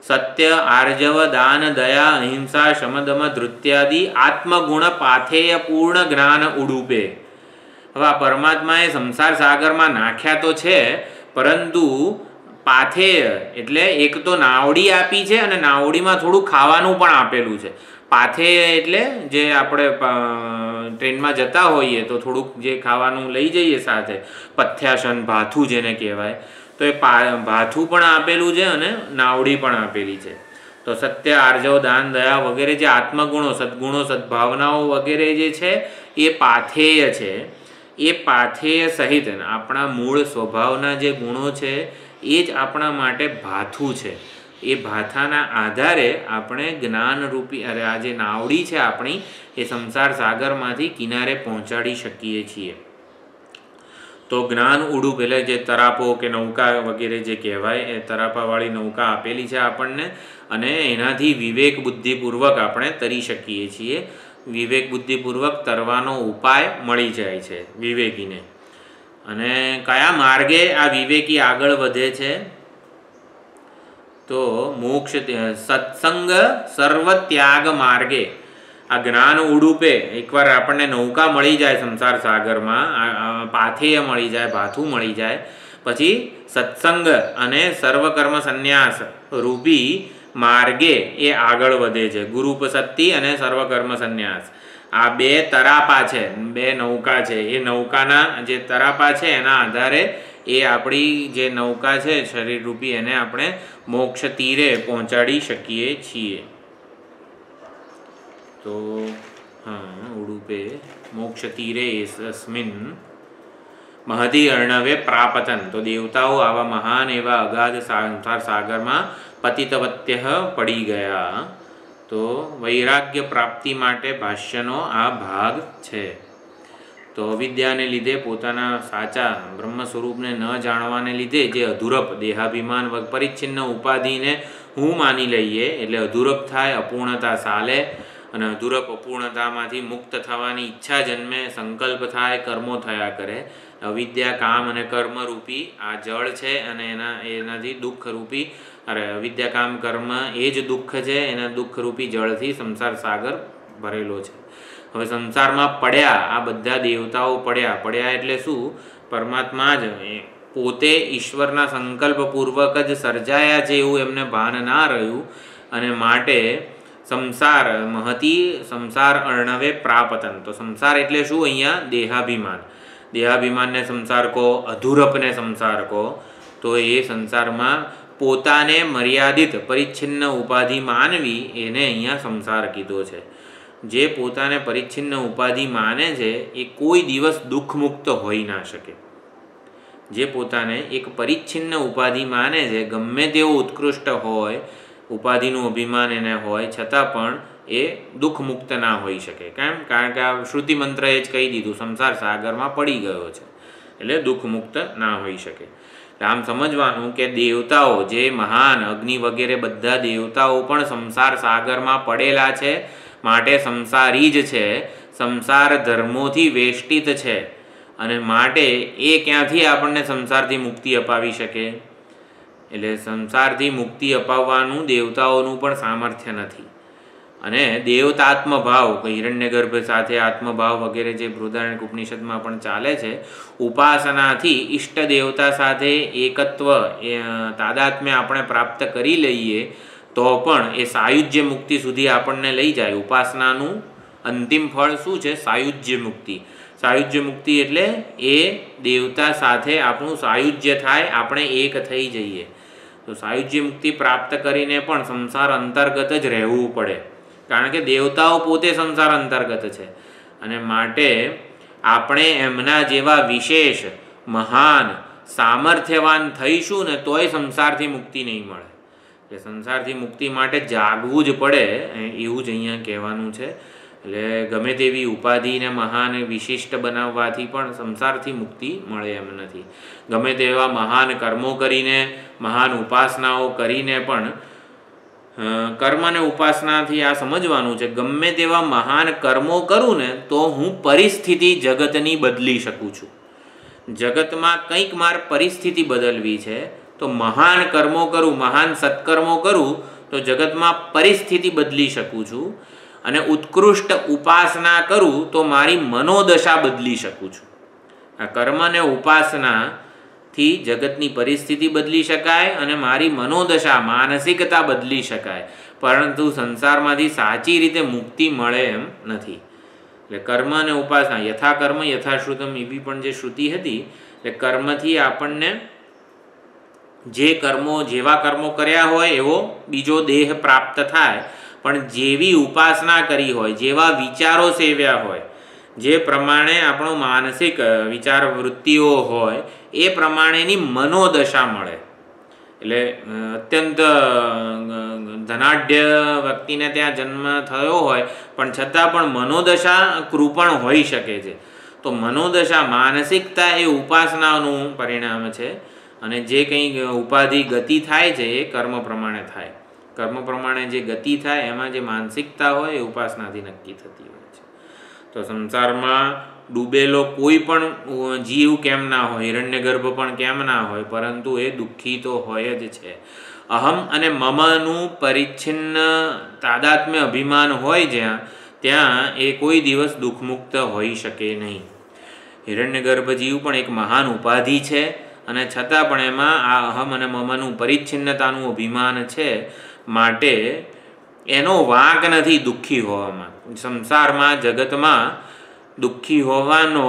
Speaker 1: સત્ય, આર્જવ, દાન, દયા, અહિંસા, શમદમ, ધૃત્યાદિ આત્મગુણ પાથેય પૂર્ણ જ્ઞાન ઉડુપે. હવે આ પરમાત્માએ સંસાર સાગરમાં નાખ્યા તો છે, પરંતુ પાથેય એટલે એક તો નાવડી આપી છે અને નાવડીમાં થોડું ખાવાનું પણ આપેલું છે. પાથેય એટલે જે આપણે ટ્રેનમાં જતા હોઈએ તો થોડુંક જે ખાવાનું લઈ જઈએ સાથે, પથ્યાસન ભાથું જેને કહેવાય, તો એ ભાથું પણ આપેલું છે અને નાવડી પણ આપેલી છે. તો સત્ય, આર્જવ, દાન, દયા વગેરે જે આત્મગુણો, સદ્ગુણો, સદ્ભાવનાઓ વગેરે જે છે એ પાથેય છે. એ પાથેય સહિત આપણા મૂળ સ્વભાવના જે ગુણો છે એ જ આપણા માટે ભાથું છે. એ ભાથાના આધારે આપણે જ્ઞાનરૂપી આ જે નાવડી છે આપણી એ સંસાર સાગરમાંથી કિનારે પહોંચાડી શકીએ છીએ. તો જ્ઞાન ઉડુપ એટલે જે તરાપો કે નૌકા વગેરે જે કહેવાય એ તરાપાવાળી નૌકા આપેલી છે આપણને, અને એનાથી વિવેક બુદ્ધિપૂર્વક આપણે તરી શકીએ છીએ. વિવેક બુદ્ધિપૂર્વક તરવાનો ઉપાય મળી જાય છે વિવેકીને. અને કયા માર્ગે આ વિવેકી આગળ વધે છે? તો મોક્ષ સત્સંગ સર્વ ત્યાગ માર્ગે, આ જ્ઞાન ઉડુપે એકવાર આપણને નૌકા મળી જાય સંસાર સાગરમાં, પાથેય મળી જાય, ભાથું મળી જાય, પછી સત્સંગ અને સર્વકર્મ સંન્યાસ રૂપી માર્ગે એ આગળ વધે છે. ગુરુપસત્તિ અને સર્વકર્મ સંન્યાસ આ બે તરાપા છે, બે નૌકા છે. એ નૌકાના જે તરાપા છે એના આધારે એ આપણી જે નૌકા છે શરીરરૂપી એને આપણે મોક્ષ તીરે પહોંચાડી શકીએ છીએ. તો હા, ઉડુપે મોક્ષ તીરે અસ્મિન મહદી અર્ણવે પ્રાપતન. તો દેવતાઓ આવા મહાન એવા અગાધ સંસાર સાગરમાં પતિતવત્ય પડી ગયા. તો વૈરાગ્ય પ્રાપ્તિ માટે ભાષ્યનો આ ભાગ છે. તો અવિદ્યાને લીધે પોતાના સાચા બ્રહ્મ સ્વરૂપને ન જાણવાને લીધે જે અધૂરપ દેહાભિમાન પરિચ્છિન્ન ઉપાધિને હું માની લઈએ એટલે અધૂરપ થાય, અપૂર્ણતા ચાલે, અને અધૂરપ અપૂર્ણતામાંથી મુક્ત થવાની ઈચ્છા જન્મે, સંકલ્પ થાય, કર્મો થયા કરે. અવિદ્યા કામ અને કર્મરૂપી આ જળ છે અને એનાથી દુઃખરૂપી અવિદ્યા કામ કર્મ એ જ દુઃખ છે. એના દુઃખરૂપી જળથી સંસાર સાગર ભરેલો છે. હવે સંસારમાં પડ્યા આ બધા દેવતાઓ પડ્યા એટલે શું? પરમાત્મા જ પોતે ઈશ્વરના સંકલ્પપૂર્વક જ સર્જાયા છે એવું એમને ભાન ના રહ્યું, અને માટે સંસાર મહતી સંસાર અર્ણવે પ્રાપતન. તો સંસાર એટલે શું? અહીંયા દેહાભિમાન. દેહાભિમાનને સંસાર કહો, અધૂરપને સંસાર કહો. તો એ સંસારમાં પોતાને મર્યાદિત પરિચ્છિન્ન ઉપાધિ માનવી એને અહીંયા સંસાર કીધો છે. જે પોતાને પરિચ્છિન્ન ઉપાધિ માને છે એ કોઈ દિવસ દુઃખમુક્ત હોઈ ના શકે. જે પોતાને એક પરિચ્છિન્ન ઉપાધિ માને છે, ગમે તેવો ઉત્કૃષ્ટ હોય, ઉપાધિનું અભિમાન એને હોય, છતાં પણ એ દુઃખમુક્ત ના હોઈ શકે. કેમ? કારણ કે આ શ્રુતિ મંત્રએ જ કહી દીધું, સંસાર સાગરમાં પડી ગયો છે એટલે દુઃખમુક્ત ના હોઈ શકે. આમ સમજવાનું કે દેવતાઓ જે મહાન અગ્નિ વગેરે બધા દેવતાઓ પણ સંસાર સાગરમાં પડેલા છે, માટે સંસારી જ છે, સંસાર ધર્મોથી વેષ્ટિત છે, અને માટે એ ક્યાંથી આપણને સંસારથી મુક્તિ અપાવી શકે? એટલે સંસારથી મુક્તિ અપાવવાનું દેવતાઓનું પણ સામર્થ્ય નથી. અને દેવતાત્મભાવ, હિરણ્યગર્ભ સાથે આત્મભાવ વગેરે જે બૃહદારણ્યક ઉપનિષદમાં પણ ચાલે છે, ઉપાસનાથી ઈષ્ટ દેવતા સાથે એકત્વ તાદાત્મ્ય આપણે પ્રાપ્ત કરી લઈએ તો પણ એ સાયુજ્ય મુક્તિ સુધી આપણને લઈ જાય. ઉપાસનાનું અંતિમ ફળ શું છે? સાયુજ્ય મુક્તિ. સાયુજ્ય મુક્તિ એટલે એ દેવતા સાથે આપણું સાયુજ્ય થાય, આપણે એક થઈ જઈએ. તો સાયુજ્ય મુક્તિ પ્રાપ્ત કરીને પણ સંસાર અંતર્ગત જ રહેવું પડે, કારણ કે દેવતાઓ પોતે સંસાર અંતર્ગત છે, અને માટે આપણે એમના જેવા વિશેષ મહાન સામર્થ્યવાન થઈશું ને તોય સંસારથી મુક્તિ નહીં મળે. એટલે સંસારથી મુક્તિ માટે જાગવું જ પડે, એવું જ અહીંયા કહેવાનું છે. એટલે ગમે તેવી ઉપાધિને મહાન વિશિષ્ટ બનાવવાથી પણ સંસારથી મુક્તિ મળે એમ નથી. ગમે તેવા મહાન કર્મો કરીને, મહાન ઉપાસનાઓ કરીને પણ કર્મ અને ઉપાસનાથી આ સમજવાનું છે, ગમે તેવા મહાન કર્મો કરું ને તો હું પરિસ્થિતિ જગતની બદલી શકું છું. જગતમાં કંઈક મારે પરિસ્થિતિ બદલવી છે તો મહાન કર્મો કરું, મહાન સત્કર્મો કરું તો જગતમાં પરિસ્થિતિ બદલી શકું છું, અને ઉત્કૃષ્ટ ઉપાસના કરું તો મારી મનોદશા બદલી શકું છું. આ કર્મ અને ઉપાસનાથી જગતની પરિસ્થિતિ બદલી શકાય અને મારી મનોદશા માનસિકતા બદલી શકાય, પરંતુ સંસારમાંથી સાચી રીતે મુક્તિ મળે એમ નથી. એટલે કર્મ અને ઉપાસના યથા કર્મ યથાશ્રુતમ એવી પણ જે શ્રુતિ હતી, એટલે કર્મથી આપણને જે કર્મો જેવા કર્મો કર્યા હોય એવો બીજો દેહ પ્રાપ્ત થાય, પણ જેવી ઉપાસના કરી હોય, જેવા વિચારો સેવ્યા હોય, જે પ્રમાણે આપણો માનસિક વિચાર વૃત્તિઓ હોય એ પ્રમાણેની મનોદશા મળે. એટલે અત્યંત ધનાઢ્ય વ્યક્તિને ત્યાં જન્મ થયો હોય પણ છતાં પણ મનોદશા કૃપણ હોઈ શકે છે. તો મનોદશા માનસિકતા એ ઉપાસનાનું પરિણામ છે, અને જે કંઈ ઉપાધિ ગતિ થાય છે એ કર્મ પ્રમાણે થાય. કર્મ પ્રમાણે જે ગતિ થાય એમાં જે માનસિકતા હોય એ ઉપાસનાથી નક્કી થતી હોય છે. તો સંસારમાં ડૂબેલો કોઈ પણ જીવ કેમ ના હોય, હિરણ્યગર્ભ પણ કેમ ના હોય, પરંતુ એ દુઃખી તો હોય જ છે. અહમ અને મમનું પરિચ્છિન્ન તાદાત્મ્ય અભિમાન હોય ત્યાં એ કોઈ દિવસ દુઃખમુક્ત હોઈ શકે નહીં. હિરણ્યગર્ભ જીવ પણ એક મહાન ઉપાધિ છે અને છતાં પણ એમાં આ અહમ અને મમનું પરિચ્છિન્નતાનું અભિમાન છે, માટે એનો વાંક નથી દુઃખી હોવામાં. સંસારમાં જગતમાં દુઃખી હોવાનો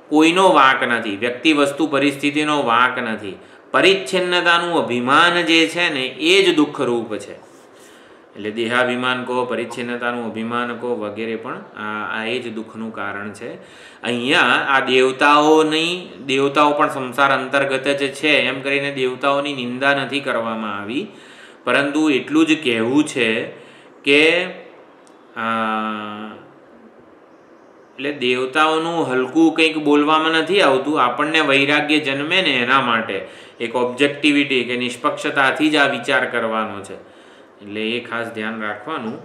Speaker 1: કોઈનો વાંક નથી, વ્યક્તિ વસ્તુ પરિસ્થિતિનો વાંક નથી. પરિચ્છિન્નતાનું અભિમાન જે છે ને એ જ દુઃખરૂપ છે. એટલે દેહાભિમાન કહો, પરિચ્છિન્નતાનું અભિમાન કહો વગેરે પણ આ એ જ દુઃખનું કારણ છે. અહીંયા આ દેવતાઓ પણ સંસાર અંતર્ગત જ છે એમ કરીને દેવતાઓની નિંદા નથી કરવામાં આવી, પરંતુ એટલું જ કહેવું છે કે એટલે દેવતાઓનું હલકું કંઈક બોલવામાં નથી આવતું. આપણને વૈરાગ્ય જન્મે ને એના માટે એક ઓબ્જેક્ટિવિટી કે નિષ્પક્ષતાથી જ આ વિચાર કરવાનો છે. એટલે એ ખાસ ધ્યાન રાખવાનું.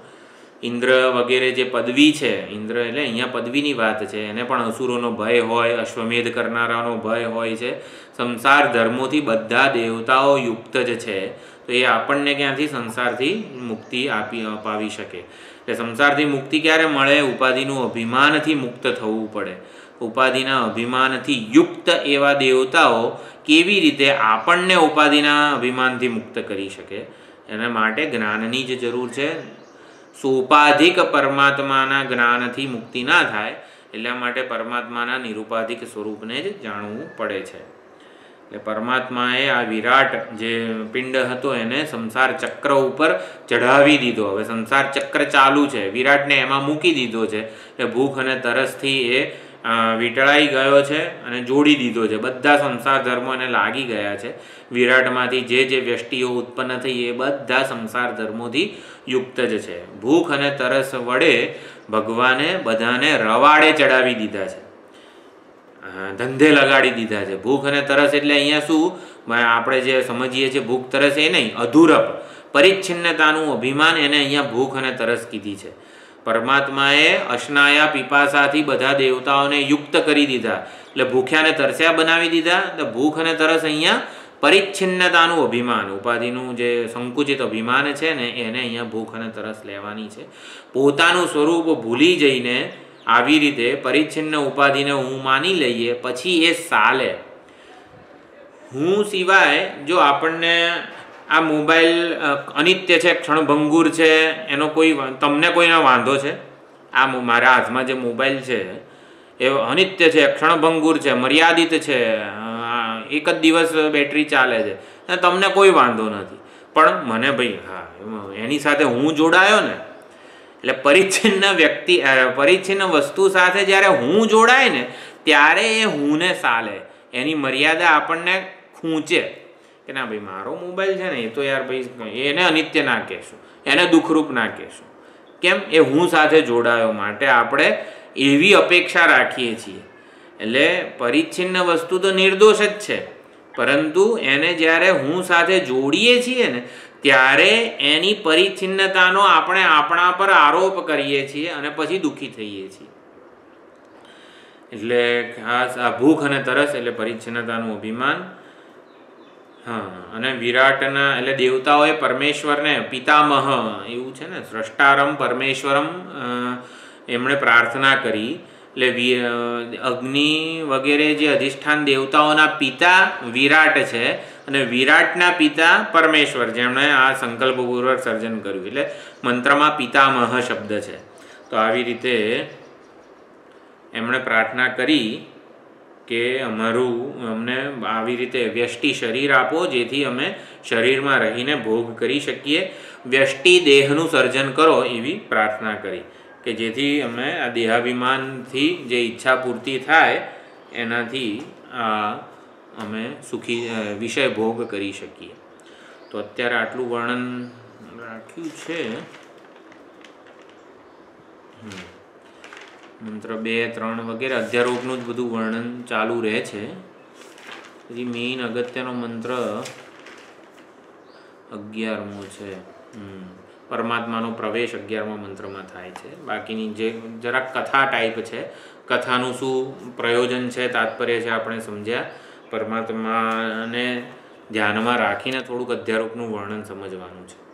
Speaker 1: ઇન્દ્ર વગેરે જે પદવી છે, ઇન્દ્ર એટલે અહીંયા પદવીની વાત છે, એને પણ અસુરોનો ભય હોય, અશ્વમેધ કરનારાનો ભય હોય છે. સંસાર ધર્મોથી બધા દેવતાઓ યુક્ત જ છે, તો એ આપણને ક્યાંથી સંસારથી મુક્તિ અપાવી શકે. એટલે સંસારથી મુક્તિ ક્યારે મળે? ઉપાધિનું અભિમાનથી મુક્ત થવું પડે. ઉપાધિના અભિમાનથી યુક્ત એવા દેવતાઓ કેવી રીતે આપણને ઉપાધિના અભિમાનથી મુક્ત કરી શકે? એના માટે જ્ઞાનની જ જરૂર છે. સોપાધિક પરમાત્માના જ્ઞાનથી મુક્તિ ના થાય, એટલા માટે પરમાત્માના નિરુપાધિક સ્વરૂપને જ જાણવું પડે છે. એટલે પરમાત્માએ આ વિરાટ જે પિંડ હતો એને સંસાર ચક્ર ઉપર ચઢાવી દીધો. હવે સંસાર ચક્ર ચાલુ છે, વિરાટને એમાં મૂકી દીધો છે. એટલે ભૂખ અને તરસથી એ વીંટળાઈ ગયો છે અને જોડી દીધો છે. બધા સંસાર ધર્મો એને લાગી ગયા છે. વિરાટમાંથી જે વ્યષ્ટિઓ ઉત્પન્ન થઈ એ બધા સંસાર ધર્મોથી યુક્ત જ છે. ભૂખ અને તરસ વડે ભગવાને બધાને રવાડે ચડાવી દીધા છે, ધંધે લગાડી દીધા છે. ભૂખ અને તરસ એટલે અહીંયા શું આપણે જે સમજીએ છીએ ભૂખ તરસ એ નહીં, અધૂરપ પરિચ્છિન્નતાનું અભિમાન એને અહીંયા ભૂખ અને તરસ કીધી છે. પરમાત્માએ અશ્નાયા પીપાસાથી બધા દેવતાઓને યુક્ત કરી દીધા, એટલે ભૂખ્યાને તરસ્યા બનાવી દીધા. તો ભૂખ અને તરસ અહીંયા પરિચ્છિન્નતાનું અભિમાન, ઉપાધિનું જે સંકુચિત અભિમાન છે ને એને અહીંયા ભૂખ અને તરસ લેવાની છે. પોતાનું સ્વરૂપ ભૂલી જઈને આવી રીતે પરિચ્છિન્ન ઉપાધિને હું માની લઈએ પછી એ ચાલે. હું સિવાય જો આપણને આ મોબાઈલ અનિત્ય છે, ક્ષણભંગુર છે, એનો તમને કોઈનો વાંધો છે? આ મારા હાથમાં જે મોબાઈલ છે એ અનિત્ય છે, ક્ષણભંગુર છે, મર્યાદિત છે, એક જ દિવસ બેટરી ચાલે છે, તમને કોઈ વાંધો નથી. પણ મને ભાઈ હા એની સાથે હું જોડાયો ને, એટલે પરિચ્છિન્ન વસ્તુ સાથે જ્યારે હું જોડાય ને ત્યારે એ હુંને ચાલે, એની મર્યાદા આપણને ખૂંચે કે ના ભાઈ મારો મોબાઈલ છે ને એ તો યાર ભાઈ એને અનિત્ય ના કહેશું, એને દુઃખરૂપ ના કહેશું. કેમ? એ હું સાથે જોડાયો માટે આપણે એવી અપેક્ષા રાખીએ છીએ. એટલે પરિચ્છિન્ન વસ્તુ તો નિર્દોષ જ છે, પરંતુ એને જ્યારે હું સાથે જોડીએ છીએ ને ત્યારે એની પરિચ્છિન્નતાનો આપણે આપણા પર આરોપ કરીએ છીએ અને પછી દુઃખી થઈએ છીએ. એટલે ખાસ આ ભૂખ અને તરસ એટલે પરિચ્છિન્નતાનું અભિમાન. અને વિરાટના એટલે દેવતાઓએ પરમેશ્વરને પિતામહ એવું છે ને, સ્રષ્ટારમ પરમેશ્વરમ એમણે પ્રાર્થના કરી. એટલે અગ્નિ વગેરે જે અધિષ્ઠાન દેવતાઓના પિતા વિરાટ છે અને વિરાટના પિતા પરમેશ્વર, જેમણે આ સંકલ્પપૂર્વક સર્જન કર્યું. એટલે મંત્રમાં પિતામહ શબ્દ છે. તો આવી રીતે એમણે પ્રાર્થના કરી કે અમને આવી રીતે વ્યષ્ટિ શરીર આપો જેથી અમે શરીરમાં રહીને ભોગ કરી શકીએ. વ્યષ્ટિ દેહનું સર્જન કરો એવી પ્રાર્થના કરી કે જેથી અમે આ દેહાભિમાનથી જે ઈચ્છા પૂર્તિ થાય એનાથી અમે સુખી વિષય ભોગ કરી શકીએ. તો અત્યારે આટલું વર્ણન રાખ્યું છે. મંત્ર 2, 3 વગેરે અધ્યારોપનું જ બધું વર્ણન ચાલુ રહે છે. પછી મેઇન અગત્યનો મંત્ર 11મો છે. પરમાત્માનો પ્રવેશ 11મા મંત્રમાં થાય છે. બાકીની જે જરાક કથા ટાઈપ છે, કથાનું શું પ્રયોજન છે, તાત્પર્ય છે આપણે સમજ્યા. પરમાત્માને ધ્યાનમાં રાખીને થોડુંક અધ્યારોપનું વર્ણન સમજવાનું છે.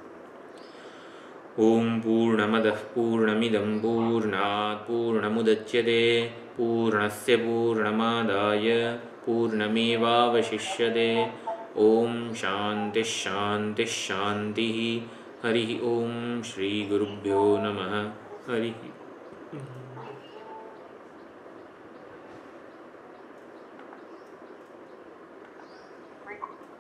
Speaker 1: ઓમ પૂર્ણમદઃ પૂર્ણમિદં પૂર્ણાત પૂર્ણમુદચ્યતે પૂર્ણસ્ય પૂર્ણમાદાય પૂર્ણમેવાવશિષ્યતે. ઓમ શાંતિ શાંતિ શાંતિ. હરિ ઓમ શ્રી ગુરુભ્યો નમઃ. હરિ
Speaker 2: Rec-